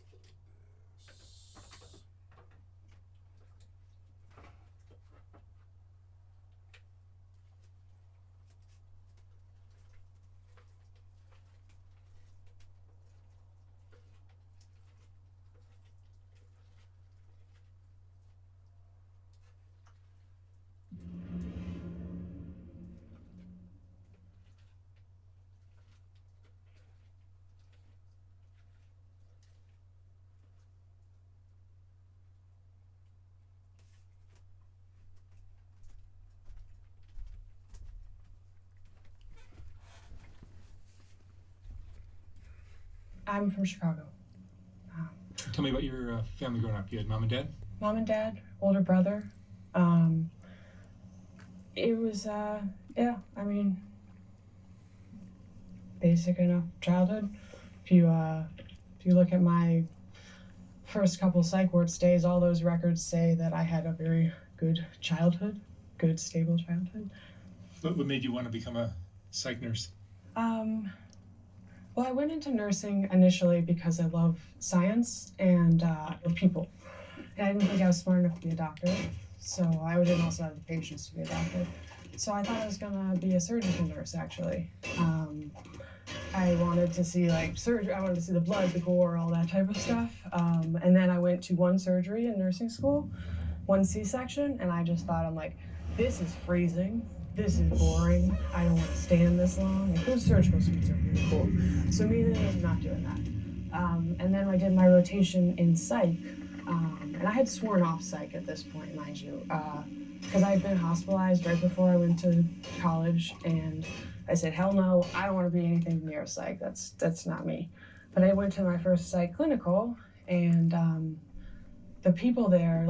G: I'm from Chicago.
F: Tell me about your family growing up. You had mom and dad?
G: Mom and dad, older brother. It was, basic enough childhood. If you look at my first couple psych ward stays, all those records say that I had a very good childhood, good, stable childhood.
F: What made you want to become a psych nurse?
G: Well, I went into nursing initially because I love science and love people. And I didn't think I was smart enough to be a doctor, so I didn't also have the patience to be a doctor. So I thought I was gonna be a surgical nurse, actually. I wanted to see surgery. I wanted to see the blood, the gore, all that type of stuff. And then I went to one surgery in nursing school, one C-section, and I just thought, I'm like, this is freezing. This is boring. I don't want to stand this long. Like, those surgical suites are really cool. So immediately I'm not doing that. And then I did my rotation in psych. And I had sworn off psych at this point, mind you, because I had been hospitalized right before I went to college, and I said, hell no, I don't want to be anything near psych. That's not me. But I went to my first psych clinical, and the people there,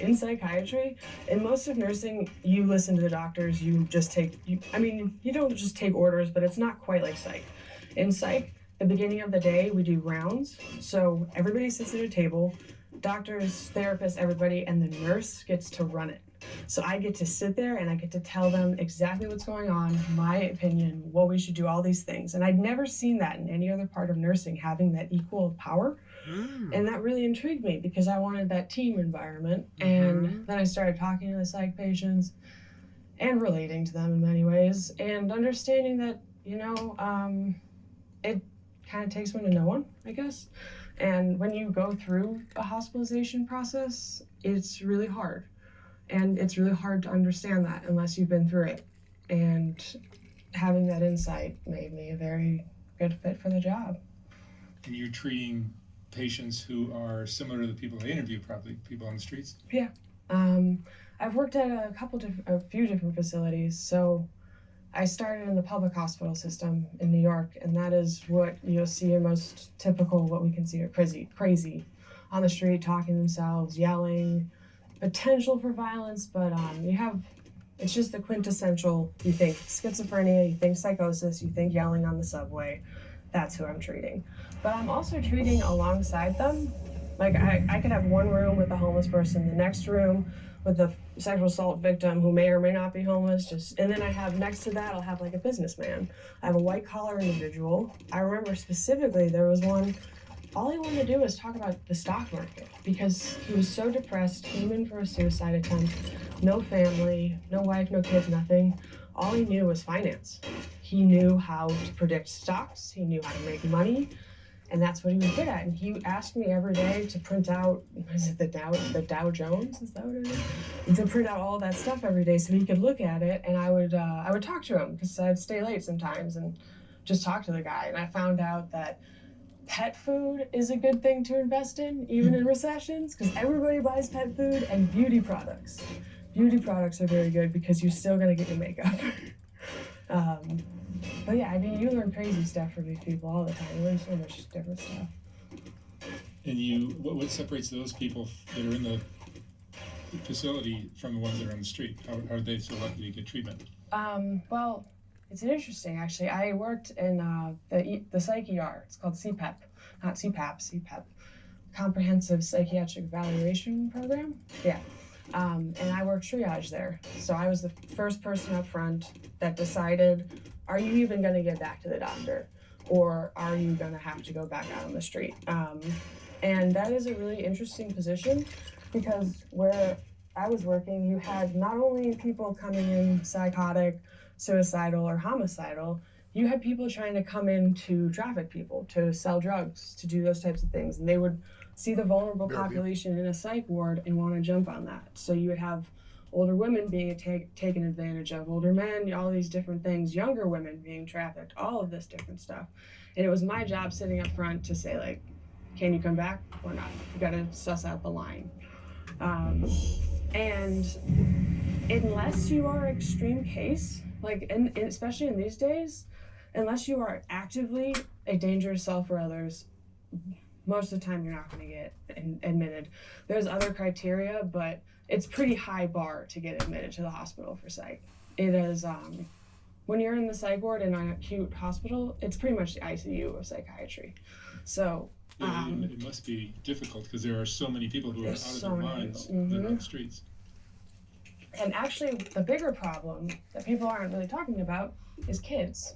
G: in psychiatry, in most of nursing, you listen to the doctors, you don't just take orders, but it's not quite like psych. In psych, the beginning of the day, we do rounds. So everybody sits at a table, doctors, therapists, everybody, and the nurse gets to run it. So I get to sit there and I get to tell them exactly what's going on, my opinion, what we should do, all these things. And I'd never seen that in any other part of nursing, having that equal power. And that really intrigued me because I wanted that team environment. And then I started talking to the psych patients and relating to them in many ways and understanding that, it kind of takes one to know one, I guess. And when you go through a hospitalization process, it's really hard. And it's really hard to understand that unless you've been through it. And having that insight made me a very good fit for the job.
F: And you're treating patients who are similar to the people I interview, probably people on the streets?
G: Yeah. I've worked at a few different facilities. So I started in the public hospital system in New York, and that is what you'll see are most typical, what we consider crazy on the street, talking to themselves, yelling, potential for violence, but it's just the quintessential, you think schizophrenia, you think psychosis, you think yelling on the subway. That's who I'm treating. But I'm also treating alongside them. Like I could have one room with a homeless person, the next room with a sexual assault victim who may or may not be homeless. And then I have next to that, I'll have like a businessman. I have a white collar individual. I remember specifically there was one. All he wanted to do was talk about the stock market because he was so depressed, came in for a suicide attempt, no family, no wife, no kids, nothing. All he knew was finance. He knew how to predict stocks, he knew how to make money, and that's what he was good at. And he asked me every day to print out, is it the Dow Jones? Is that what it is? To print out all that stuff every day so he could look at it, and I would talk to him because I'd stay late sometimes and just talk to the guy. And I found out that pet food is a good thing to invest in, even in recessions, because everybody buys pet food, and beauty products. Beauty products are very good because you're still gonna get your makeup. But yeah, I mean, you learn crazy stuff from these people all the time. You learn so much different stuff.
E: And what separates those people that are in the facility from the ones that are on the street? How are they so lucky to get treatment?
G: Well, it's interesting actually. I worked in the psych ER. It's called CPEP, not CPAP, CPEP, Comprehensive Psychiatric Evaluation Program. Yeah. And I worked triage there. So I was the first person up front that decided, are you even going to get back to the doctor? Or are you going to have to go back out on the street? And that is a really interesting position because where I was working, you had not only people coming in psychotic, suicidal, or homicidal, you had people trying to come in to traffic people, to sell drugs, to do those types of things. And they would see the vulnerable population in a psych ward and want to jump on that. So you would have older women being taken advantage of, older men, all these different things, younger women being trafficked, all of this different stuff. And it was my job sitting up front to say, like, can you come back or not? You got to suss out the line. And unless you are extreme case, like, and especially in these days, unless you are actively a danger to self or others, most of the time you're not going to get admitted. There's other criteria, but it's pretty high bar to get admitted to the hospital for psych. It is, when you're in the psych ward in an acute hospital, it's pretty much the ICU of psychiatry. So,
E: it must be difficult because there are so many people who are out of their minds living on the streets.
G: And actually, the bigger problem that people aren't really talking about is kids.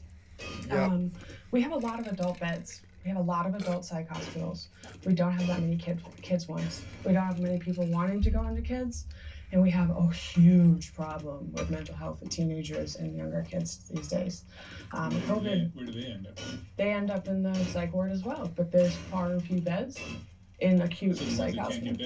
A: Yep.
G: We have a lot of adult beds. We have a lot of adult psych hospitals. We don't have that many kids ones. We don't have many people wanting to go into kids. And we have a huge problem with mental health with teenagers and younger kids these days. COVID,
E: where do they end up?
G: They end up in the psych ward as well, but there's far and few beds in acute psych hospital.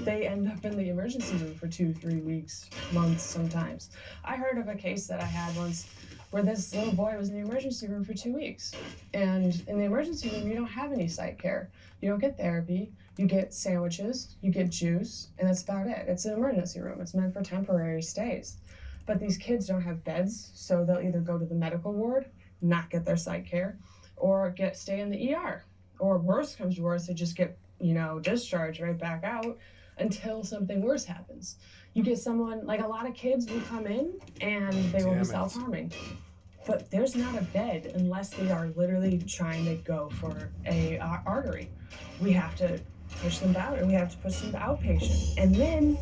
G: They end up in the emergency room for 2-3 weeks, months sometimes. I heard of a case that I had once where this little boy was in the emergency room for 2 weeks. And in the emergency room, you don't have any psych care. You don't get therapy. You get sandwiches, you get juice, and that's about it. It's an emergency room. It's meant for temporary stays. But these kids don't have beds, so they'll either go to the medical ward, not get their psych care, or stay in the ER. Or worse comes to worse, they just get, discharged right back out until something worse happens. You get someone, like a lot of kids will come in and they will be self-harming. But there's not a bed unless they are literally trying to go for a artery. We have to push them down and we have to push them to outpatient. And then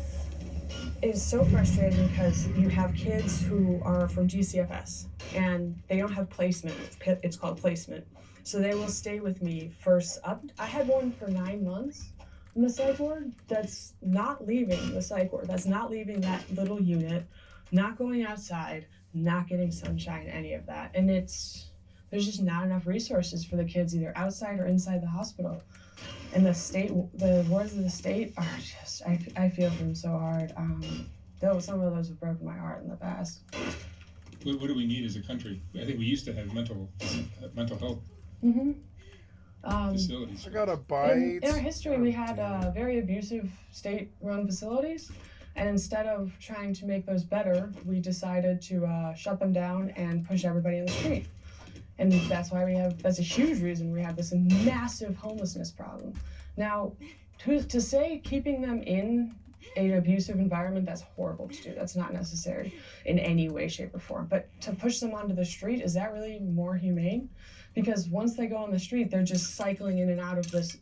G: it's so frustrating because you have kids who are from GCFS and they don't have placement. It's called placement. So they will stay with me first up. I had one for 9 months in the psych ward that's not leaving the psych ward. That's not leaving that little unit, not going outside, not getting sunshine, any of that. And there's just not enough resources for the kids either outside or inside the hospital. And the wards of the state are just, I feel for them so hard. Some of those have broken my heart in the past.
E: What do we need as a country? I think we used to have mental health facilities.
A: I got a bite.
G: In our history, we had very abusive state-run facilities. And instead of trying to make those better, we decided to shut them down and push everybody in the street. And that's why that's a huge reason we have this massive homelessness problem. Now, to say keeping them in an abusive environment, that's horrible to do. That's not necessary in any way, shape, or form. But to push them onto the street, is that really more humane? Because once they go on the street, they're just cycling in and out of this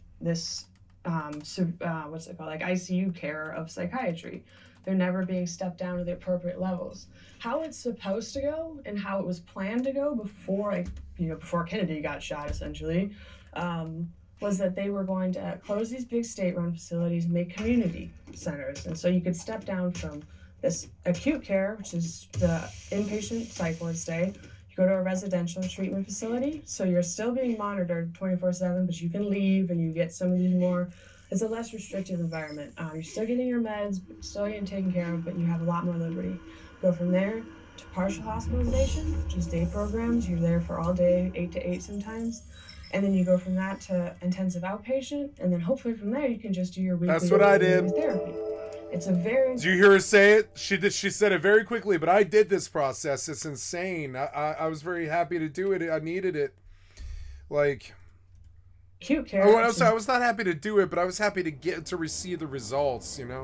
G: what's it called, like ICU care of psychiatry. They're never being stepped down to the appropriate levels. How it's supposed to go and how it was planned to go before before Kennedy got shot, essentially, was that they were going to close these big state-run facilities and make community centers. And so you could step down from this acute care, which is the inpatient psych ward stay. You go to a residential treatment facility, so you're still being monitored 24/7, but you can leave and you get some of these more. It's a less restrictive environment. You're still getting your meds, still getting taken care of, but you have a lot more liberty. Go from there to partial hospitalization, which is day programs. You're there for all day, 8 to 8 sometimes. And then you go from that to intensive outpatient, and then hopefully from there you can just do your weekly
A: That's what I did.
G: therapy. It's a very...
A: Did you hear her say it? She said it very quickly, but I did this process. It's insane. I was very happy to do it. I needed it. Like...
G: acute care.
A: I was not happy to do it, but I was happy to receive the results, you know?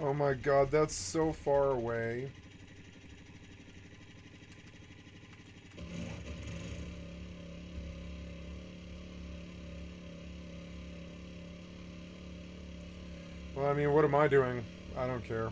A: Oh my god, that's so far away. Well, I mean, what am I doing? I don't care.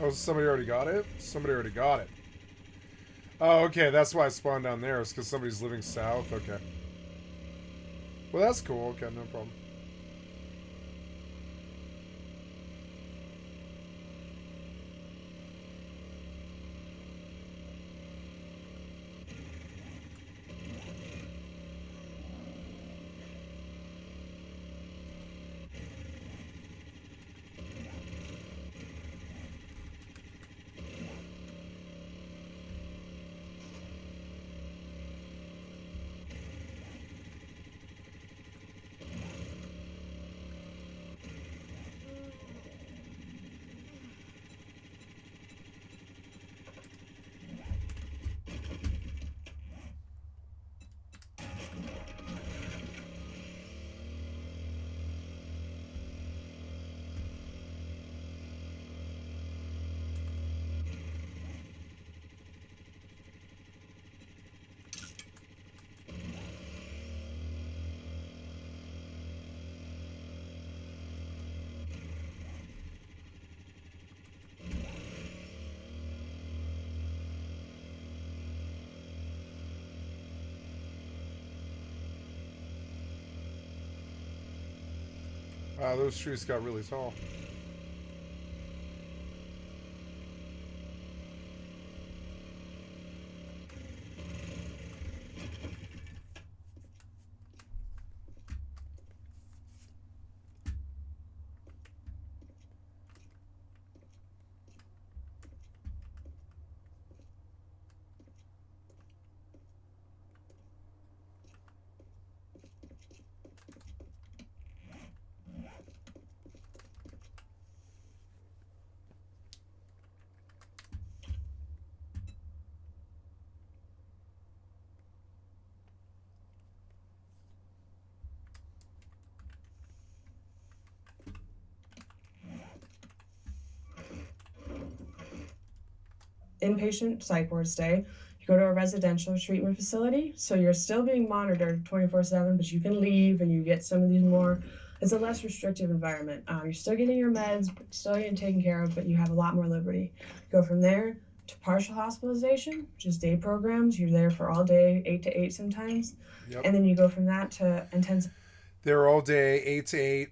A: Oh, somebody already got it? Somebody already got it. Oh, okay, that's why I spawned down there. It's because somebody's living south? Okay. Well, that's cool. Okay, no problem. Those trees got really tall.
G: Inpatient psych ward stay. You go to a residential treatment facility, so you're still being monitored 24/7, but you can leave and you get some of these more. It's a less restrictive environment. You're still getting your meds, still getting taken care of, but you have a lot more liberty. Go from there to partial hospitalization, which is day programs. You're there for all day, 8 to 8 sometimes.
A: Yep.
G: And then you go from that to intensive.
A: They're all day, 8 to 8.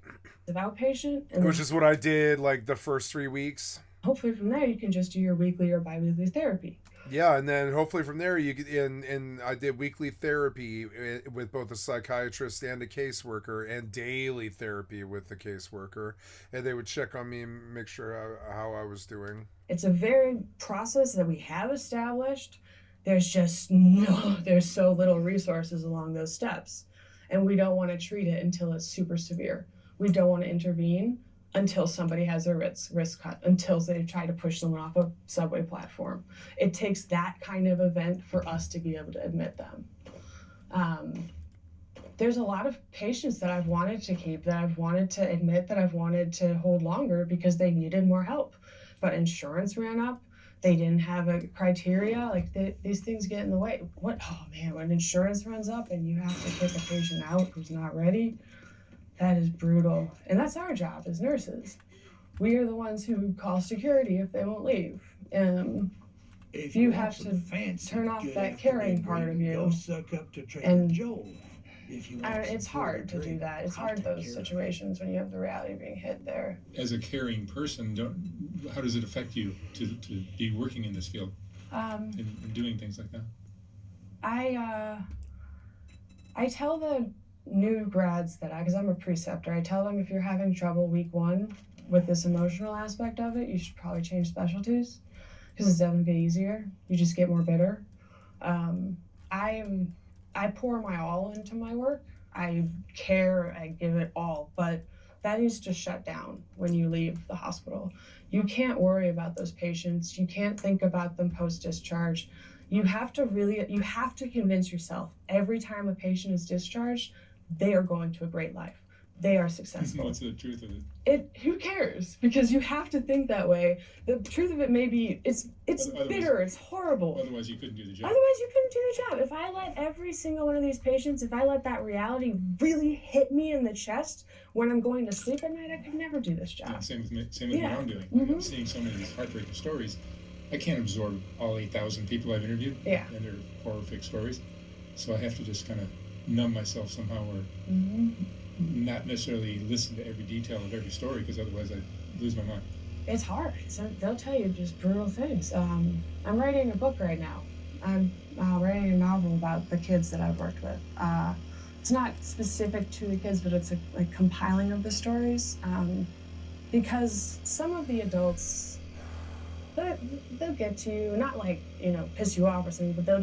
G: Outpatient.
A: Which is what I did like the first 3 weeks.
G: Hopefully from there you can just do your weekly or bi-weekly therapy.
A: Yeah, and then hopefully from there you could, and I did weekly therapy with both a psychiatrist and a caseworker, and daily therapy with the caseworker, and they would check on me and make sure how I was doing.
G: It's a very process that we have established. There's so little resources along those steps, and we don't want to treat it until it's super severe. We don't want to intervene until somebody has their wrist cut, until they try to push someone off a subway platform. It takes that kind of event for us to be able to admit them. There's a lot of patients that I've wanted to keep, that I've wanted to admit, that I've wanted to hold longer because they needed more help. But insurance ran up. They didn't have a criteria. Like these things get in the way. Oh man, when insurance runs up and you have to kick a patient out who's not ready, that is brutal. And that's our job as nurses. We are the ones who call security if they won't leave. If you have to turn off that caring part of you. And it's hard to do that. It's hard those situations when you have the reality being hit there.
E: As a caring person, how does it affect you to be working in this field and doing things like that?
G: I tell the new grads because I'm a preceptor, I tell them if you're having trouble week 1 with this emotional aspect of it, you should probably change specialties because it doesn't get easier. You just get more bitter. I pour my all into my work. I care, I give it all, but that needs to shut down when you leave the hospital. You can't worry about those patients. You can't think about them post-discharge. You have to convince yourself every time a patient is discharged, they are going to a great life. They are successful.
E: What's the truth of it?
G: Who cares? Because you have to think that way. The truth of it may be it's bitter, it's horrible.
E: Otherwise you couldn't do the job.
G: Otherwise you couldn't do the job. If I let every single one of these patients, if I let that reality really hit me in the chest when I'm going to sleep at night, I could never do this job.
E: Yeah, same with what I'm doing. I'm seeing so many of these heartbreaking stories. I can't absorb all 8,000 people I've interviewed and their horrific stories. So I have to just kind of numb myself somehow, or not necessarily listen to every detail of every story, because otherwise I'd lose my mind.
G: It's hard. They'll tell you just brutal things. I'm writing a book right now. I'm writing a novel about the kids that I've worked with. It's not specific to the kids, but it's a compiling of the stories. Because some of the adults, they'll get to you, not like, piss you off or something, but they'll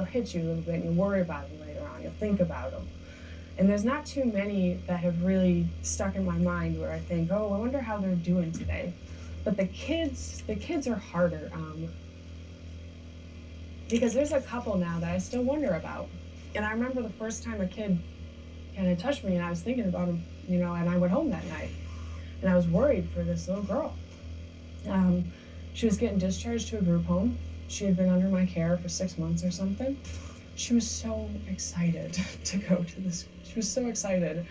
G: hit you a little bit and you'll worry about them later on. You'll think about them. And there's not too many that have really stuck in my mind where I think, oh, I wonder how they're doing today. But the kids are harder. Because there's a couple now that I still wonder about. And I remember the first time a kid kind of touched me and I was thinking about him, and I went home that night. And I was worried for this little girl. She was getting discharged to a group home. She had been under my care for 6 months or something. She was so excited to go to this. She was so excited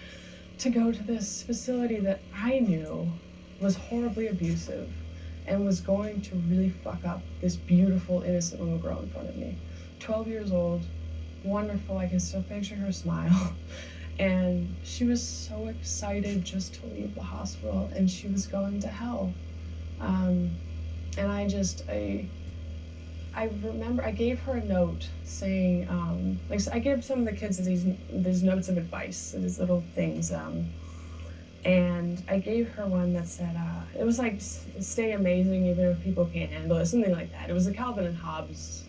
G: to go to this facility that I knew was horribly abusive and was going to really fuck up this beautiful, innocent little girl in front of me. 12 years old, wonderful. I can still picture her smile. And she was so excited just to leave the hospital, and she was going to hell. And I remember I gave her a note saying, like, so I give some of the kids these notes of advice, these little things, and I gave her one that said, it was like, stay amazing even if people can't handle it, something like that. It was a Calvin and Hobbes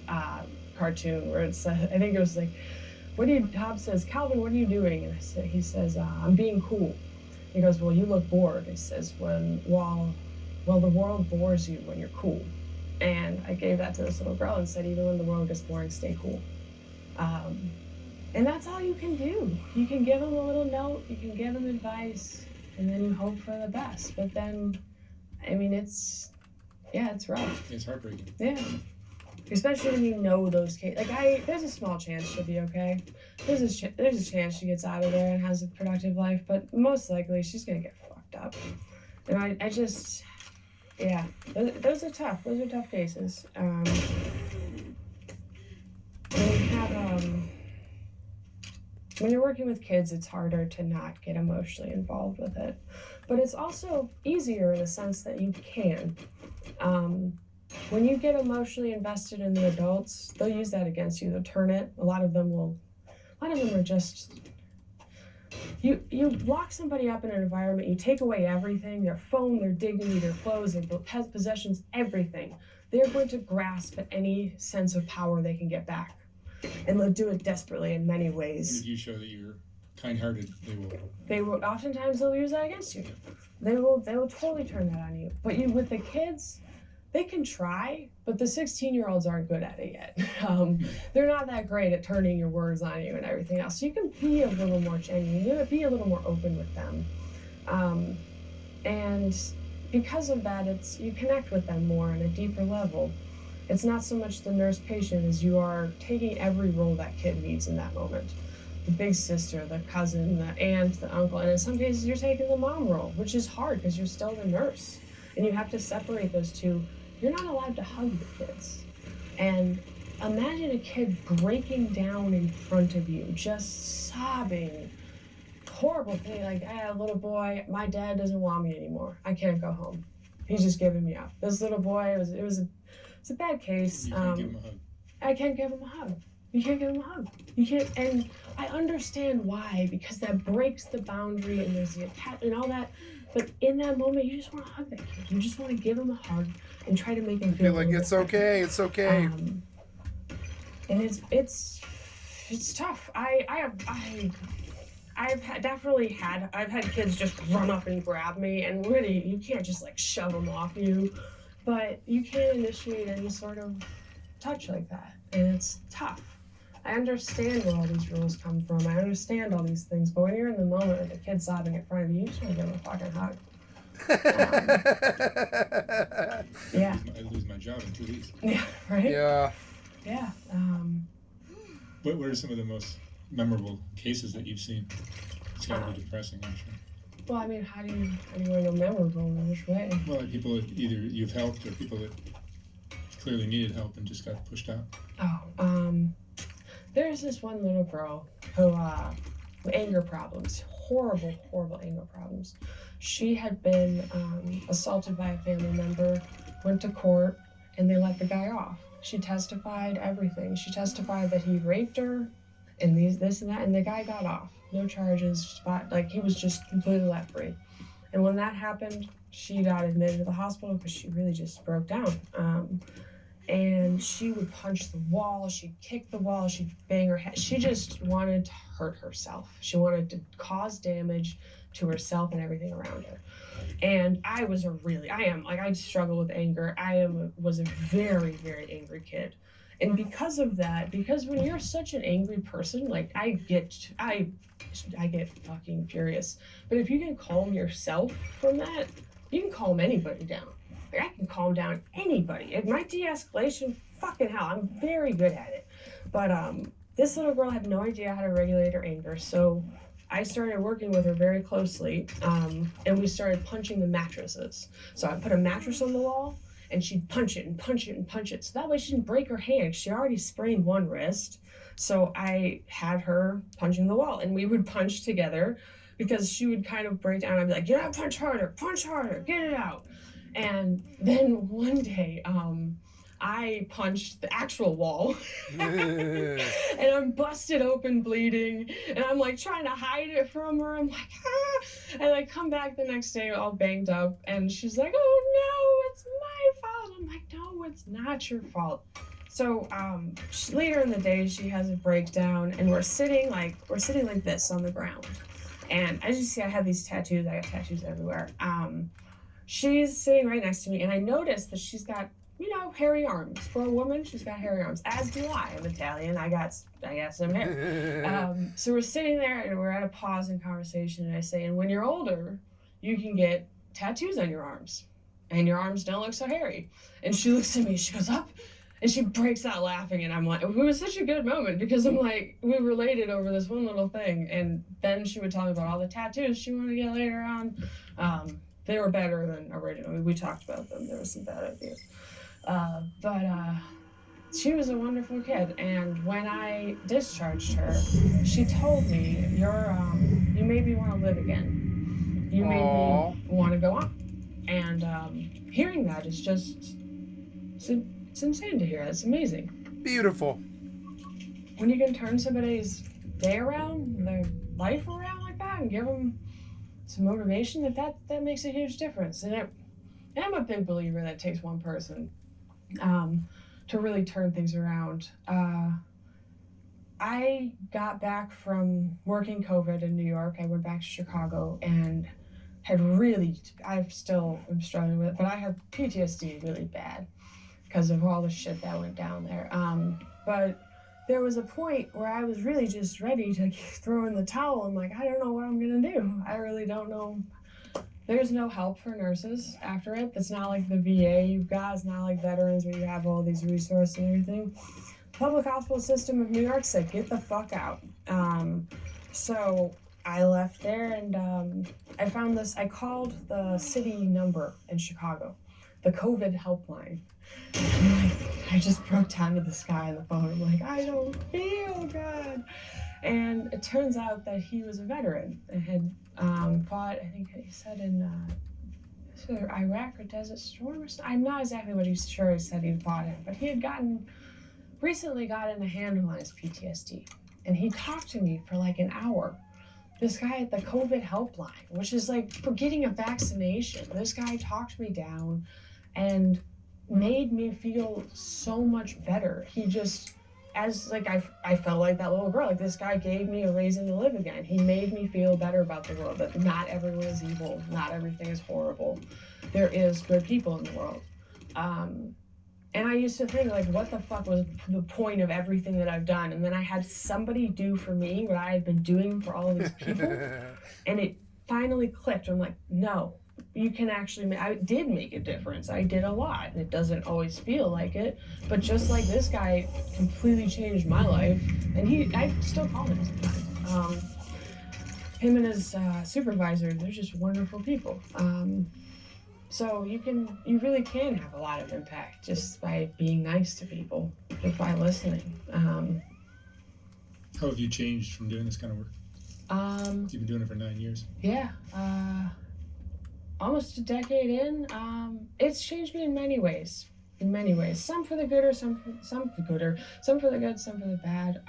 G: cartoon where it said, I think it was like, Hobbes says, Calvin, what are you doing? And he says, I'm being cool. He goes, well, you look bored. He says, while the world bores you when you're cool. And I gave that to this little girl and said, even when the world gets boring, stay cool. And that's all you can do. You can give them a little note, you can give them advice, and then you hope for the best. But then, I mean, it's rough.
E: It's heartbreaking.
G: Yeah. Especially when you know those cases. Like, there's a small chance she'll be okay. There's a chance she gets out of there and has a productive life, but most likely she's gonna get fucked up. And I just, yeah, those are tough. Those are tough cases. When you're working with kids, it's harder to not get emotionally involved with it. But it's also easier in the sense that you can. When you get emotionally invested in the adults, they'll use that against you. They'll turn it. A lot of them are just, you lock somebody up in an environment, you take away everything, their phone, their dignity, their clothes, their possessions, everything. They're going to grasp at any sense of power they can get back. And they'll do it desperately in many ways.
E: And if you show that you're kind-hearted,
G: they will oftentimes they'll use that against you. They will totally turn that on you. But with the kids, they can try, but the 16-year-olds aren't good at it yet. They're not that great at turning your words on you and everything else. So you can be a little more genuine, be a little more open with them. And because of that, you connect with them more on a deeper level. It's not so much the nurse-patient as you are taking every role that kid needs in that moment. The big sister, the cousin, the aunt, the uncle, and in some cases you're taking the mom role, which is hard because you're still the nurse. And you have to separate those two. You're not allowed to hug the kids. And imagine a kid breaking down in front of you, just sobbing, horrible thing, like, little boy, my dad doesn't want me anymore. I can't go home. He's just giving me up. This little boy, it's a bad case.
E: you can't give him a hug.
G: I can't give him a hug. You can't give him a hug. You can't, and I understand why, because that breaks the boundary and there's the attachment and all that. But in that moment, you just want to hug that kid. You just want to give him a hug and try to make him feel
A: like it's okay. It's okay.
G: And it's tough. I've had kids just run up and grab me, and really you can't just like shove them off you, but you can initiate any sort of touch like that, and it's tough. I understand where all these rules come from. I understand all these things, but when you're in the moment with a kid sobbing in front of you, you just want to give him a fucking hug. Yeah.
E: I'd lose my job in 2 weeks.
G: Yeah, right?
A: Yeah.
G: Yeah.
E: What are some of the most memorable cases that you've seen? It's gotta be depressing, I'm sure.
G: Well, I mean, how do you want to know memorable in which way?
E: Well, like people that either you've helped or people that clearly needed help and just got pushed out.
G: There's this one little girl who, anger problems, horrible anger problems. She had been assaulted by a family member, went to court, and they let the guy off. She testified everything. She testified that he raped her, and this and that, and the guy got off. No charges, he was just completely let free. And when that happened, she got admitted to the hospital because she really just broke down. And she would punch the wall, she'd kick the wall, she'd bang her head. She just wanted to hurt herself. She wanted to cause damage to herself and everything around her. And I struggle with anger. Was a very, very angry kid. And because of that, because when you're such an angry person, like I get fucking furious. But if you can calm yourself from that, you can calm anybody down. Like I can calm down anybody. And my de-escalation, fucking hell, I'm very good at it. But this little girl had no idea how to regulate her anger, so I started working with her very closely, and we started punching the mattresses. So I put a mattress on the wall, and she'd punch it and punch it and punch it. So that way she didn't break her hand. She already sprained one wrist. So I had her punching the wall, and we would punch together because she would kind of break down. I'd be like, you know, punch harder, get it out. And then one day, I punched the actual wall and I'm busted open bleeding, and I'm like trying to hide it from her. I'm like, ah! And I come back the next day all banged up, and she's like, oh no, it's my fault. I'm like, no, it's not your fault. So later in the day, she has a breakdown, and we're sitting like this on the ground. And as you see, I have these tattoos. I have tattoos everywhere. She's sitting right next to me, and I noticed that she's got, you know, hairy arms. For a woman, she's got hairy arms, as do I. I'm Italian. I got some hair. So we're sitting there, and we're at a pause in conversation, and I say, and when you're older, you can get tattoos on your arms, and your arms don't look so hairy. And she looks at me, she goes up, and she breaks out laughing, and I'm like, it was such a good moment, because I'm like, we related over this one little thing. And then she would tell me about all the tattoos she wanted to get later on. They were better than originally. We talked about them. There were some bad ideas. But she was a wonderful kid. And when I discharged her, she told me, you made me want to live again. You made me want to go on. And hearing that is just, it's insane to hear. It's amazing.
A: Beautiful.
G: When you can turn somebody's day around, their life around like that, and give them some motivation, that makes a huge difference. And I'm a big believer that it takes one person to really turn things around. I got back from working COVID in New York. I went back to Chicago and I'm struggling with it, but I have PTSD really bad because of all the shit that went down there. But there was a point where I was really just ready to throw in the towel. I'm like, I don't know what I'm gonna do. I really don't know. There's no help for nurses after it. It's not like the VA you've got. It's not like veterans where you have all these resources and everything. Public hospital system of New York said, get the fuck out. So I left there, and I found this. I called the city number in Chicago, the COVID helpline. I just broke down to this guy on the phone. I'm like, I don't feel good. And it turns out that he was a veteran and had fought, I think he said in Iraq or Desert Storm or something. I'm not exactly what he's sure he said he'd fought in, but he had recently gotten a handle on his PTSD. And he talked to me for like an hour. This guy at the COVID helpline, which is like for getting a vaccination. This guy talked me down and made me feel so much better. He just, I felt like that little girl. Like, this guy gave me a reason to live again. He made me feel better about the world, that not everyone is evil, not everything is horrible. There is good people in the world. And I used to think, like, what the fuck was the point of everything that I've done? And then I had somebody do for me what I had been doing for all of these people. And it finally clicked. I'm like, no, you can actually, I did make a difference. I did a lot. It doesn't always feel like it, but just like this guy completely changed my life, and I still call him sometimes. Him and his supervisor, they're just wonderful people. So you really can have a lot of impact just by being nice to people, just by listening.
E: How have you changed from doing this kind of work? You've been doing it for 9 years.
G: Yeah. Almost a decade in, it's changed me in many ways. Some for the good, some for the good, some for the bad.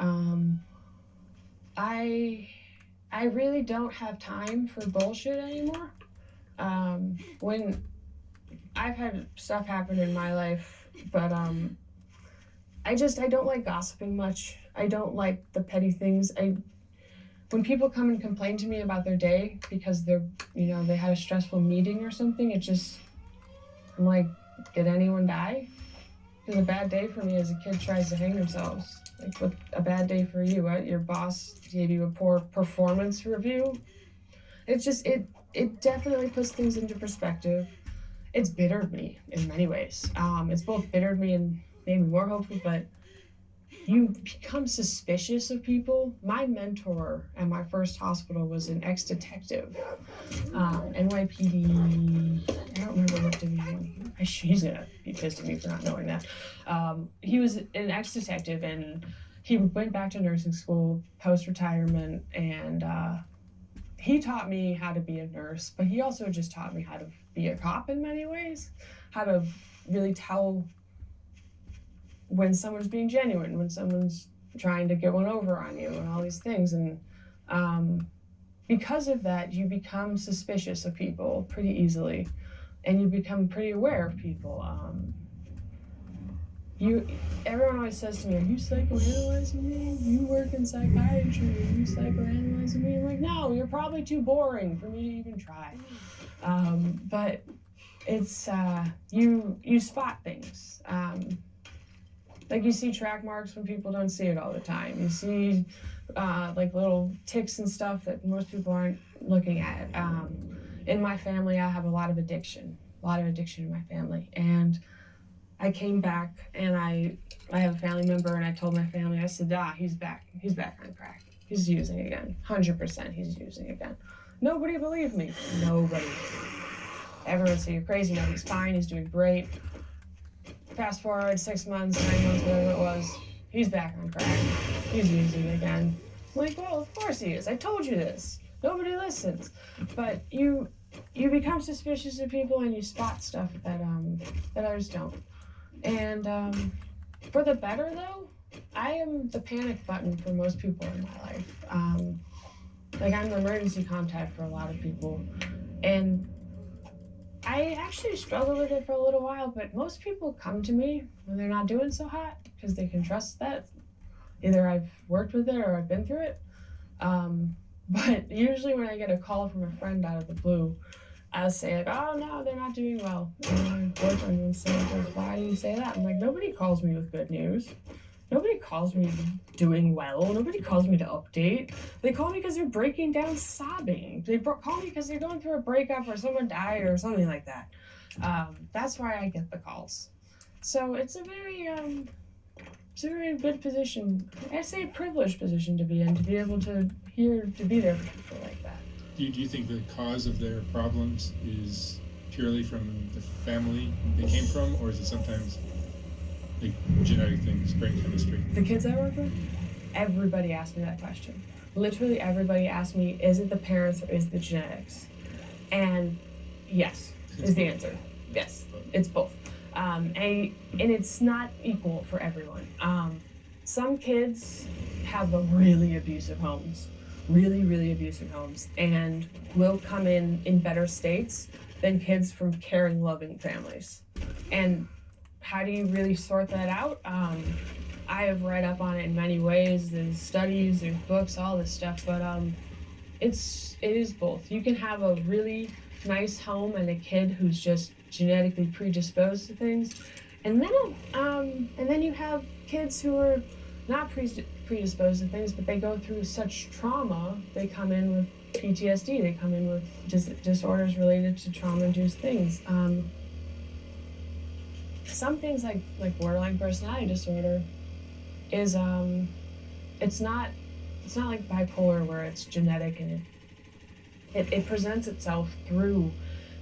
G: I really don't have time for bullshit anymore. When I've had stuff happen in my life, but I don't like gossiping much. I don't like the petty things. When people come and complain to me about their day because they had a stressful meeting or something, I'm like, did anyone die? It was a bad day for me as a kid tries to hang themselves. Like, what a bad day for you? What, your boss gave you a poor performance review? It definitely puts things into perspective. It's bittered me in many ways. It's both bittered me and made me more hopeful, but you become suspicious of people. My mentor at my first hospital was an ex-detective, NYPD, I don't remember what division. He's gonna be pissed at me for not knowing that. He was an ex-detective, and he went back to nursing school post-retirement, and he taught me how to be a nurse, but he also just taught me how to be a cop in many ways, how to really tell when someone's being genuine, when someone's trying to get one over on you, and all these things. And because of that, you become suspicious of people pretty easily, and you become pretty aware of people. Everyone always says to me, "Are you psychoanalyzing me? You work in psychiatry. Are you psychoanalyzing me?" I'm like, "No, you're probably too boring for me to even try." But it's you spot things. Like you see track marks when people don't see it all the time. You see like little ticks and stuff that most people aren't looking at. In my family, I have a lot of addiction in my family. And I came back, and I have a family member, and I told my family, I said, he's back on crack. He's using again, 100% he's using again. Nobody believed me, nobody. Everyone said, "You're crazy." No, he's fine, he's doing great. Fast forward 6 months, 9 months, whatever it was, he's back on crack. He's using again. I'm like, well, of course he is. I told you this. Nobody listens. But you become suspicious of people, and you spot stuff that others don't. And for the better, though, I am the panic button for most people in my life. Like, I'm the emergency contact for a lot of people. And I actually struggled with it for a little while, but most people come to me when they're not doing so hot because they can trust that. Either I've worked with it or I've been through it. But usually when I get a call from a friend out of the blue, I'll say, like, "Oh, no, they're not doing well." And my boyfriend will say, "Why do you say that?" I'm like, nobody calls me with good news. Nobody calls me doing well. Nobody calls me to update. They call me because they're breaking down sobbing. They call me because they're going through a breakup or someone died or something like that. That's why I get the calls. So it's a very good position. I say a privileged position to be in, to be able to be there for people like that.
E: Do you think the cause of their problems is purely from the family they came from, or is it sometimes like genetic things, brain chemistry?
G: The kids I work with, everybody asks me that question. Literally everybody asks me, is it the parents or is it the genetics? And yes, is the answer. Yes, it's both. And it's not equal for everyone. Some kids have really abusive homes, really abusive homes, and will come in better states than kids from caring, loving families. And how do you really sort that out? I have read up on it in many ways. There's studies, there's books, all this stuff, but it is both. You can have a really nice home and a kid who's just genetically predisposed to things, and then you have kids who are not predisposed to things, but they go through such trauma. They come in with PTSD. They come in with disorders related to trauma-induced things. Some things like borderline personality disorder is it's not like bipolar where it's genetic and it presents itself through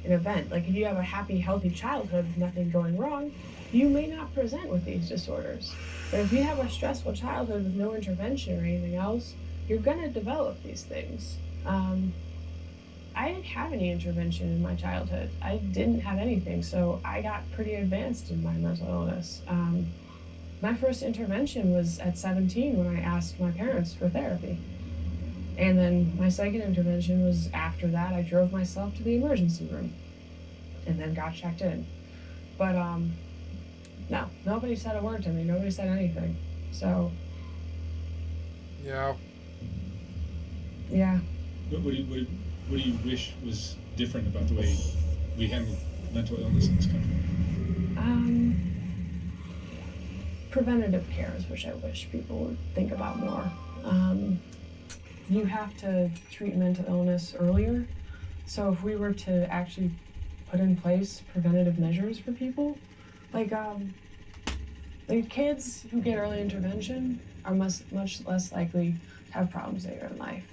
G: an event. Like if you have a happy, healthy childhood with nothing going wrong, you may not present with these disorders. But if you have a stressful childhood with no intervention or anything else, you're gonna develop these things. I didn't have any intervention in my childhood. I didn't have anything, so I got pretty advanced in my mental illness. My first intervention was at 17 when I asked my parents for therapy. And then my second intervention was after that. I drove myself to the emergency room and then got checked in. But no, nobody said a word to me. Nobody said anything. So
A: Yeah.
E: What do you wish was different about the way we handle mental illness in this country?
G: Preventative care is which I wish people would think about more. You have to treat mental illness earlier. So if we were to actually put in place preventative measures for people, like The kids who get early intervention are much less likely to have problems later in life.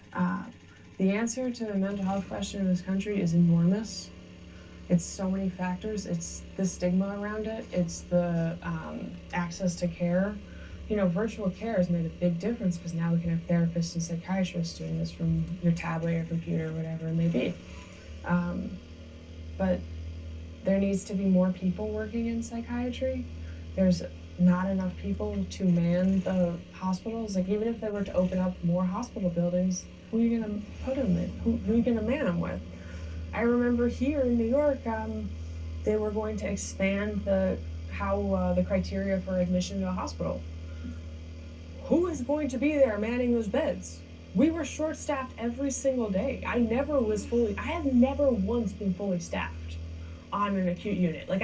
G: The answer to the mental health question in this country is enormous. It's so many factors. It's the stigma around it. It's the access to care. You know, virtual care has made a big difference because now we can have therapists and psychiatrists doing this from your tablet or computer, whatever it may be. But there needs to be more people working in psychiatry. There's not enough people to man the hospitals. Like, even if they were to open up more hospital buildings, who are you gonna put them in? Who are you gonna man them with? I remember here in New York, they were going to expand the criteria for admission to a hospital. Who is going to be there manning those beds? We were short-staffed every single day. I have never once been fully staffed on an acute unit. Like,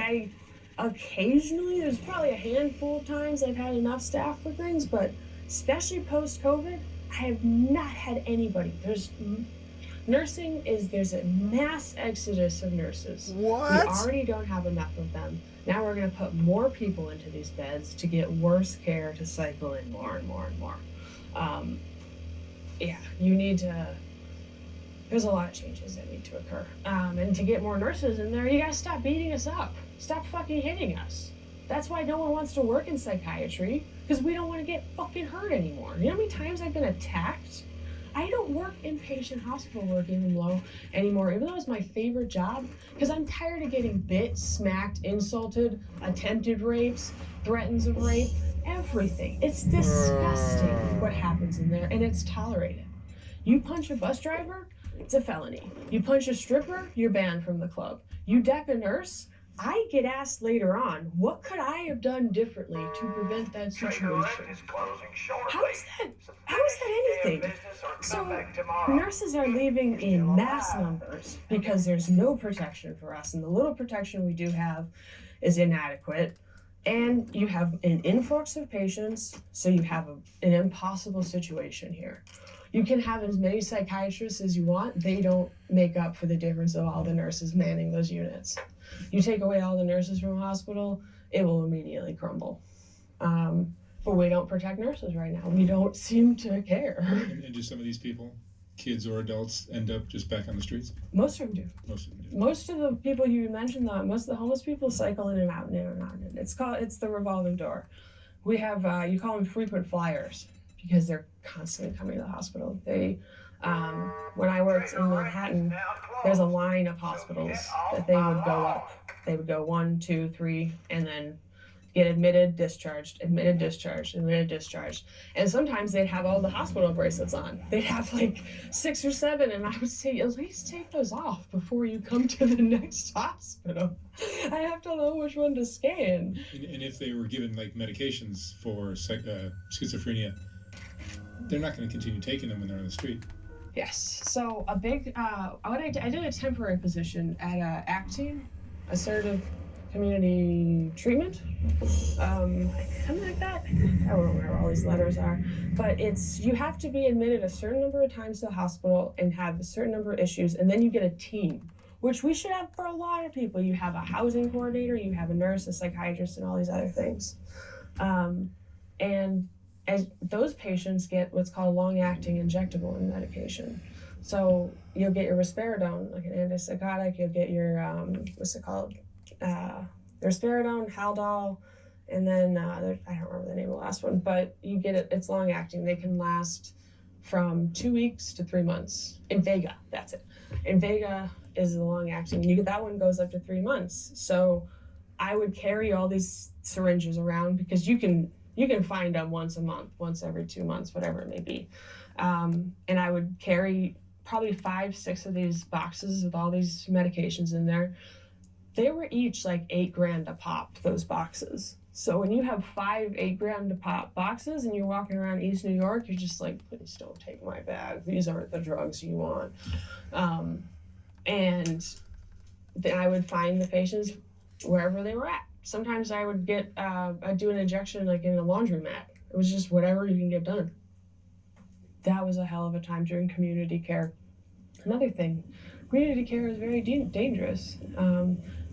G: occasionally, there's probably a handful of times I've had enough staff for things, but especially post-COVID, I have not had anybody. There's a mass exodus of nurses.
A: What?
G: We already don't have enough of them. Now we're going to put more people into these beds to get worse care to cycle in more and more and more. There's a lot of changes that need to occur. And to get more nurses in there, you gotta stop beating us up. Stop fucking hitting us. That's why no one wants to work in psychiatry, because we don't want to get fucking hurt anymore. You know how many times I've been attacked? I don't work inpatient hospital work anymore, even though it's my favorite job, because I'm tired of getting bit, smacked, insulted, attempted rapes, threats of rape, everything. It's disgusting what happens in there, and it's tolerated. You punch a bus driver, it's a felony. You punch a stripper, you're banned from the club. You deck a nurse, I get asked later on, what could I have done differently to prevent that situation? How is that anything? So nurses are leaving in mass numbers because there's no protection for us, and the little protection we do have is inadequate. And you have an influx of patients, so you have an impossible situation here. You can have as many psychiatrists as you want. They don't make up for the difference of all the nurses manning those units. You take away all the nurses from a hospital, it will immediately crumble. But we don't protect nurses right now. We don't seem to care.
E: And do some of these people, kids or adults, end up just back on the streets?
G: Most of them do. Most of the people you mentioned, most of the homeless people cycle in and out and in and out. It's the revolving door. We have, you call them frequent flyers, because they're constantly coming to the hospital. When I worked in Manhattan, there's a line of hospitals that they would go up. They would go 1, 2, 3, and then get admitted, discharged, admitted, discharged, admitted, discharged. And sometimes they'd have all the hospital bracelets on. They'd have like 6 or 7, and I would say, at least take those off before you come to the next hospital. I have to know which one to scan.
E: And if they were given like medications for schizophrenia, they're not going to continue taking them when they're on the street.
G: Yes. So a big, I did a temporary position at ACT, Assertive Community Treatment, something like that. I don't remember where all these letters are, but you have to be admitted a certain number of times to the hospital and have a certain number of issues, and then you get a team, which we should have for a lot of people. You have a housing coordinator, you have a nurse, a psychiatrist, and all these other things. And as those patients get what's called long-acting injectable medication. So you'll get your risperidone, like an antipsychotic, you'll get your, risperidone, Haldol, and then, I don't remember the name of the last one, but you get it, it's long-acting. They can last from 2 weeks to 3 months. Invega, that's it. Invega is the long-acting. That one goes up to 3 months. So I would carry all these syringes around because you can find them once a month, once every 2 months, whatever it may be. And I would carry probably 5, 6 of these boxes with all these medications in there. They were each like $8,000 a pop, those boxes. So when you have 5 $8,000 a pop boxes and you're walking around East New York, you're just like, please don't take my bag. These aren't the drugs you want. And then I would find the patients wherever they were at. Sometimes I would I'd do an injection like in a laundromat. It was just whatever you can get done. That was a hell of a time during community care. Another thing, community care is very dangerous.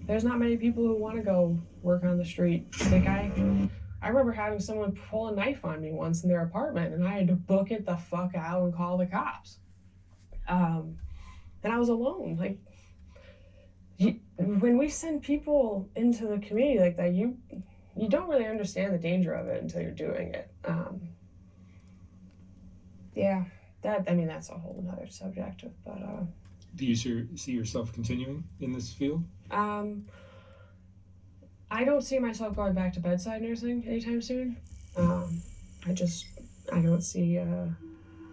G: There's not many people who want to go work on the street. Like I I remember having someone pull a knife on me once in their apartment, and I had to book it the fuck out and call the cops. And I was alone. Like, when we send people into the community like that, you don't really understand the danger of it until you're doing it. Yeah, that's a whole nother subject. But
E: do you see yourself continuing in this field?
G: I don't see myself going back to bedside nursing anytime soon. I don't see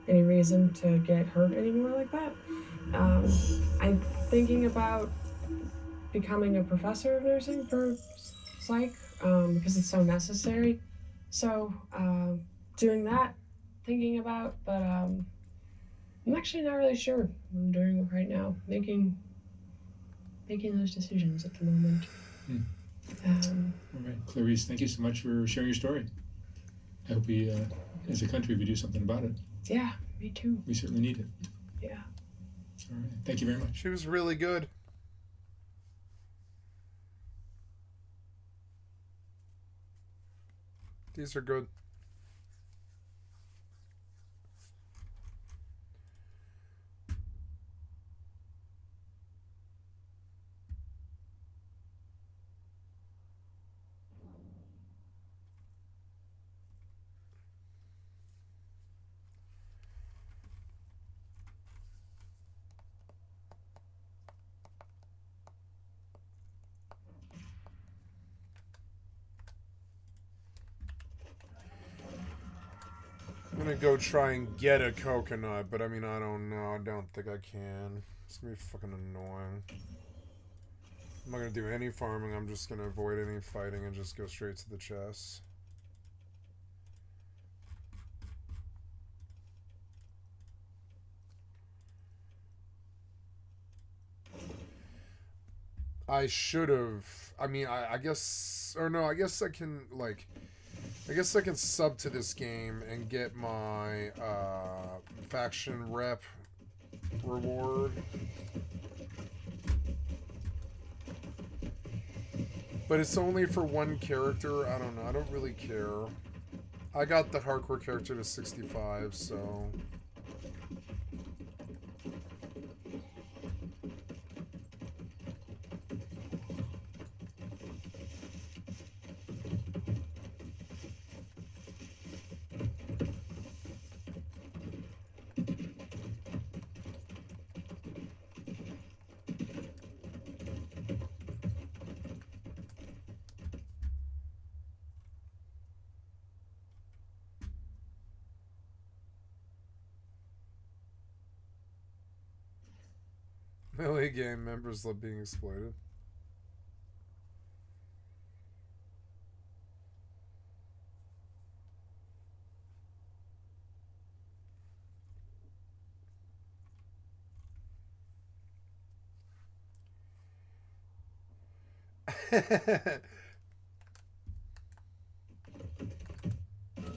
G: any reason to get hurt anymore like that. I'm thinking about becoming a professor of nursing for psych because it's so necessary. So doing that, thinking about, but I'm actually not really sure what I'm doing right now. Making those decisions at the moment.
E: All right, Clarice, thank you so much for sharing your story. I hope we, as a country, we do something about it.
G: Yeah, me too.
E: We certainly need it.
G: Yeah.
E: All right, thank you very much.
A: She was really good. These are good. I'm gonna go try and get a coconut, but I mean, I don't know. I don't think I can. It's gonna be fucking annoying. I'm not gonna do any farming. I'm just gonna avoid any fighting and just go straight to the chest. I should have. I mean, I guess. Or no, I guess I can, like. I guess I can sub to this game and get my faction rep reward. But it's only for one character. I don't know. I don't really care. I got the hardcore character to 65, so... Melee game members love being exploited.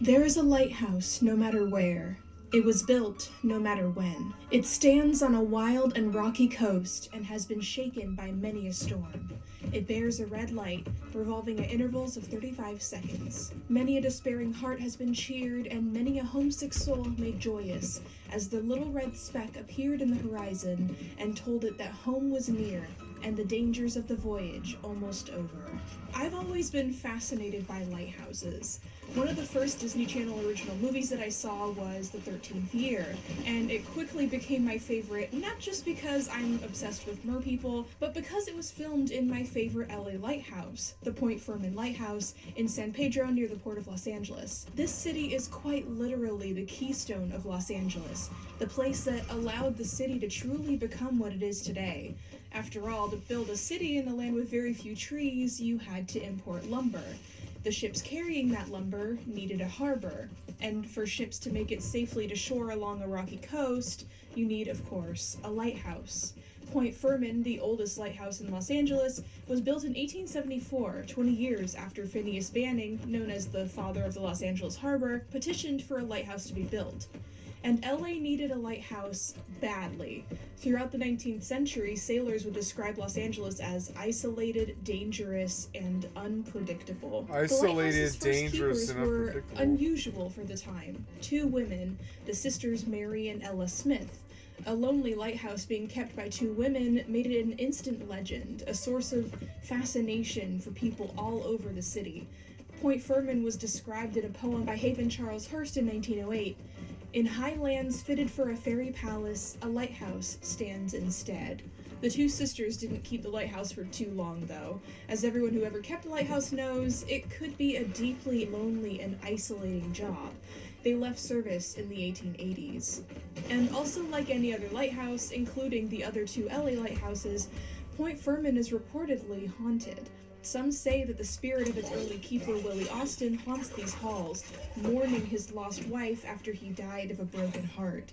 H: There is a lighthouse no matter where. It was built no matter when. It stands on a wild and rocky coast and has been shaken by many a storm. It bears a red light, revolving at intervals of 35 seconds. Many a despairing heart has been cheered, and many a homesick soul made joyous, as the little red speck appeared in the horizon and told it that home was near, and the dangers of the voyage almost over. I've always been fascinated by lighthouses. One of the first Disney Channel original movies that I saw was The 13th Year, and it quickly became my favorite, not just because I'm obsessed with merpeople, but because it was filmed in my favorite LA lighthouse, the Point Fermin Lighthouse in San Pedro near the Port of Los Angeles. This city is quite literally the keystone of Los Angeles, the place that allowed the city to truly become what it is today. After all, to build a city in a land with very few trees, you had to import lumber. The ships carrying that lumber needed a harbor, and for ships to make it safely to shore along a rocky coast, you need, of course, a lighthouse. Point Fermin, the oldest lighthouse in Los Angeles, was built in 1874, 20 years after Phineas Banning, known as the father of the Los Angeles Harbor, petitioned for a lighthouse to be built. and LA needed a lighthouse badly. Throughout the 19th century, sailors would describe Los Angeles as isolated, dangerous, and unpredictable.
A: Isolated, dangerous,
H: and
A: and
H: were
A: unpredictable.
H: unusual for the time. Two women, the sisters Mary and Ella Smith. A lonely lighthouse being kept by two women made it an instant legend, a source of fascination for people all over the city. Point Furman was described in a poem by Haven Charles Hurst in 1908. In high lands fitted for a fairy palace, a lighthouse stands instead. The two sisters didn't keep the lighthouse for too long, though. As everyone who ever kept a lighthouse knows, it could be a deeply lonely and isolating job. They left service in the 1880s. And also like any other lighthouse, including the other two LA lighthouses, Point Furman is reportedly haunted. Some say that the spirit of its early keeper, Willie Austin, haunts these halls, mourning his lost wife after he died of a broken heart.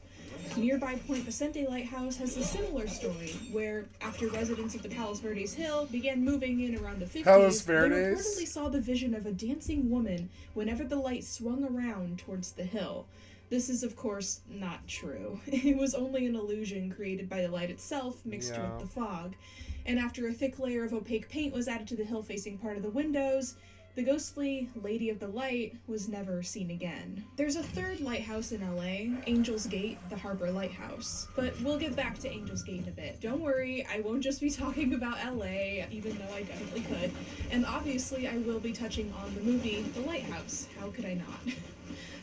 H: Nearby Point Vicente Lighthouse has a similar story, where, after residents of the Palos Verdes Hill began moving in around the 50s,
A: Palos
H: they
A: Verdes?
H: reportedly saw the vision of a dancing woman whenever the light swung around towards the hill. This is, of course, not true. It was only an illusion created by the light itself mixed with the fog. And after a thick layer of opaque paint was added to the hill-facing part of the windows, the ghostly Lady of the Light was never seen again. There's a third lighthouse in LA, Angel's Gate, the Harbor Lighthouse. But we'll get back to Angel's Gate in a bit. Don't worry, I won't just be talking about LA, even though I definitely could. And obviously I will be touching on the movie The Lighthouse. How could I not?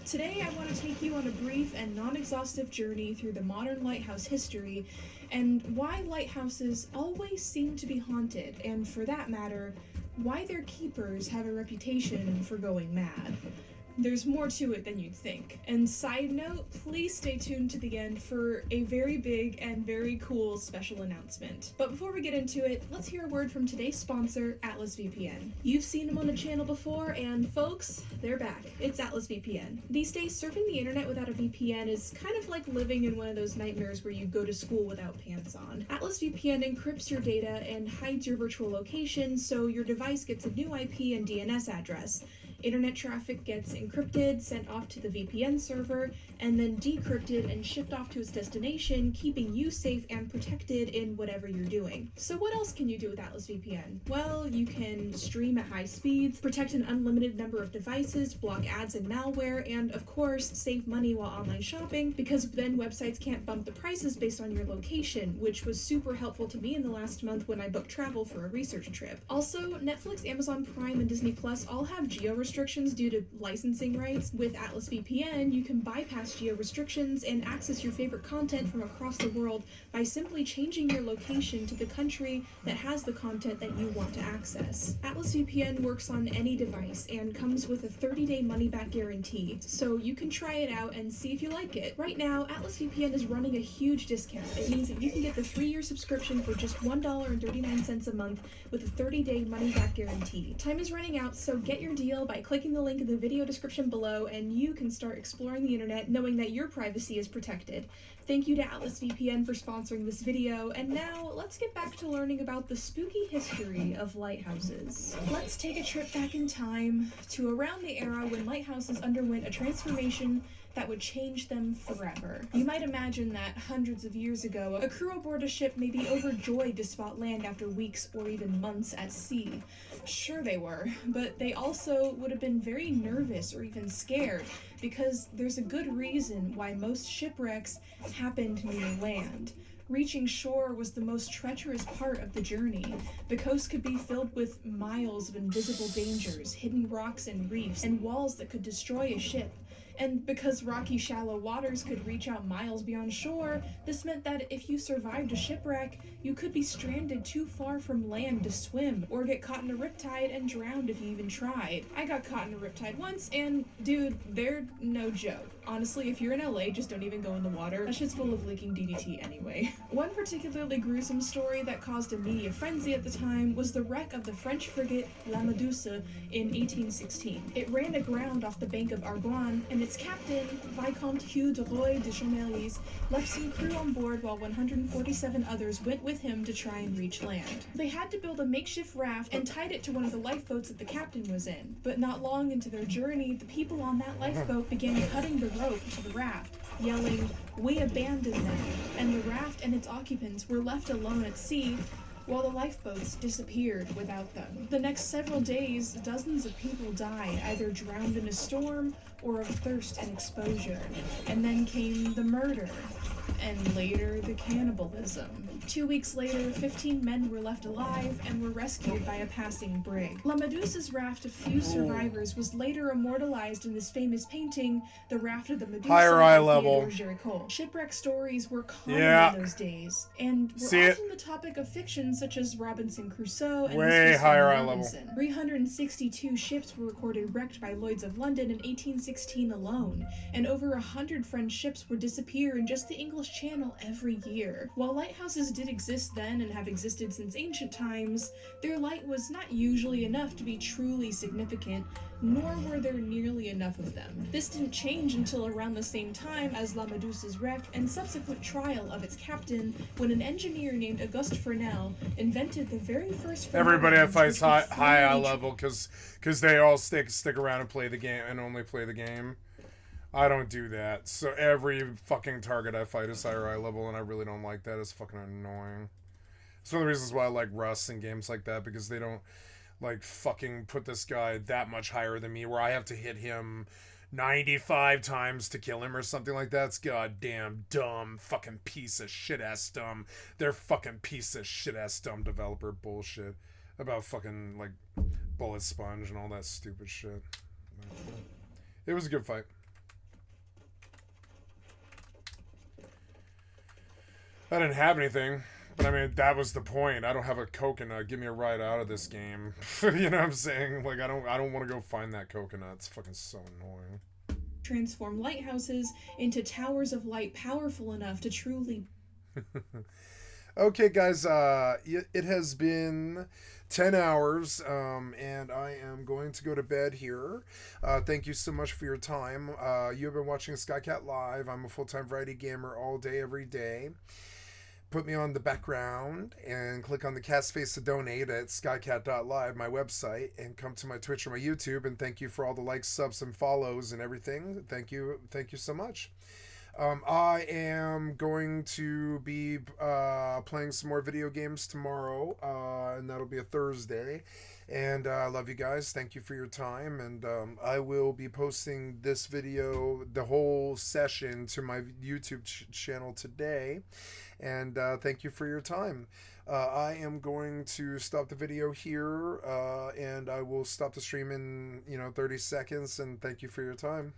H: Today I want to take you on a brief and non-exhaustive journey through the modern lighthouse history and why lighthouses always seem to be haunted, and for that matter, why their keepers have a reputation for going mad. There's more to it than you'd think. And side note, please stay tuned to the end for a very big and very cool special announcement. But before we get into it, let's hear a word from today's sponsor, Atlas VPN. You've seen them on the channel before, and folks, they're back. It's Atlas VPN. These days, surfing the internet without a VPN is kind of like living in one of those nightmares where you go to school without pants on. Atlas VPN encrypts your data and hides your virtual location so your device gets a new IP and DNS address. Internet traffic gets encrypted, sent off to the VPN server, and then decrypted and shipped off to its destination, keeping you safe and protected in whatever you're doing. So what else can you do with Atlas VPN? Well, you can stream at high speeds, protect an unlimited number of devices, block ads and malware, and of course, save money while online shopping, because then websites can't bump the prices based on your location, which was super helpful to me in the last month when I booked travel for a research trip. Also, Netflix, Amazon Prime, and Disney Plus all have geo-restrictions due to licensing rights. With Atlas VPN, you can bypass geo-restrictions and access your favorite content from across the world by simply changing your location to the country that has the content that you want to access. Atlas VPN works on any device and comes with a 30-day money-back guarantee, so you can try it out and see if you like it. Right now, Atlas VPN is running a huge discount. It means that you can get the 3-year subscription for just $1.39 a month with a 30-day money-back guarantee. Time is running out, so get your deal by clicking the link in the video description below, and you can start exploring the internet knowing that your privacy is protected. Thank you to Atlas VPN for sponsoring this video, and now let's get back to learning about the spooky history of lighthouses. Let's take a trip back in time to around the era when lighthouses underwent a transformation that would change them forever. You might imagine that hundreds of years ago, a crew aboard a ship may be overjoyed to spot land after weeks or even months at sea. Sure they were, but they also would have been very nervous or even scared, because there's a good reason why most shipwrecks happened near land. Reaching shore was the most treacherous part of the journey. The coast could be filled with miles of invisible dangers, hidden rocks and reefs, and walls that could destroy a ship. And because rocky, shallow waters could reach out miles beyond shore, this meant that if you survived a shipwreck, you could be stranded too far from land to swim, or get caught in a riptide and drowned if you even tried. I got caught in a riptide once, and dude, they're no joke. Honestly, if you're in LA, just don't even go in the water. That shit's full of leaking DDT anyway. One particularly gruesome story that caused a media frenzy at the time was the wreck of the French frigate La Medusa in 1816. It ran aground off the bank of Arguin, and its captain, Vicomte Hugh de Roy de Chaumelys, left some crew on board while 147 others went with him to try and reach land. They had to build a makeshift raft and tied it to one of the lifeboats that the captain was in. But not long into their journey, the people on that lifeboat began cutting the rope to the raft, yelling, "We abandoned them," and the raft and its occupants were left alone at sea, while the lifeboats disappeared without them. The next several days, dozens of people died, either drowned in a storm or of thirst and exposure. And then came the murder, and later the cannibalism. 2 weeks later, 15 men were left alive and were rescued by a passing brig. La Medusa's raft of few survivors was later immortalized in this famous painting, The Raft of the Medusa
A: Higher eye
H: by
A: level.
H: Theodore Géricault. Shipwreck stories were common
A: Yeah.
H: in those days, and were
A: See it?
H: often the topic of fiction such as Robinson Crusoe and
A: Way
H: Mystery
A: higher
H: Solving
A: eye level.
H: Robinson. 362 ships were recorded wrecked by Lloyds of London in 1816 alone, and over 100 French ships would disappear in just the English Channel every year. While lighthouses did exist then and have existed since ancient times, their light was not usually enough to be truly significant, nor were there nearly enough of them. This didn't change until around the same time as La Medusa's wreck and subsequent trial of its captain, when an engineer named Auguste Fresnel invented the very first
A: Everybody that fights high eye
H: freely
A: level because they all stick around and play the game and only play the game. I don't do that. So every fucking target I fight is higher eye level, and I really don't like that. It's fucking annoying. It's one of the reasons why I like Rust and games like that, because they don't like fucking put this guy that much higher than me where I have to hit him 95 times to kill him or something like that. It's goddamn dumb fucking piece of shit ass dumb. They're fucking piece of shit ass dumb developer bullshit about fucking like bullet sponge and all that stupid shit. It was a good fight. I didn't have anything, but I mean, that was the point. I don't have a coconut. Give me a ride out of this game. You know what I'm saying? Like, I don't want to go find that coconut. It's fucking so annoying.
H: transform lighthouses into towers of light powerful enough to truly...
A: Okay, guys, it has been 10 hours, and I am going to go to bed here. Thank you so much for your time. You have been watching Skycat Live. I'm a full-time variety gamer all day, every day. Put me on the background and click on the cast face to donate at skycat.live, my website, and come to my Twitch or my YouTube. And thank you for all the likes, subs, and follows and everything. Thank you so much. I am going to be playing some more video games tomorrow, and that'll be a Thursday. And I love you guys. Thank you for your time. And I will be posting this video, the whole session, to my YouTube channel today. And thank you for your time. I am going to stop the video here, and I will stop the stream in 30 seconds. And thank you for your time.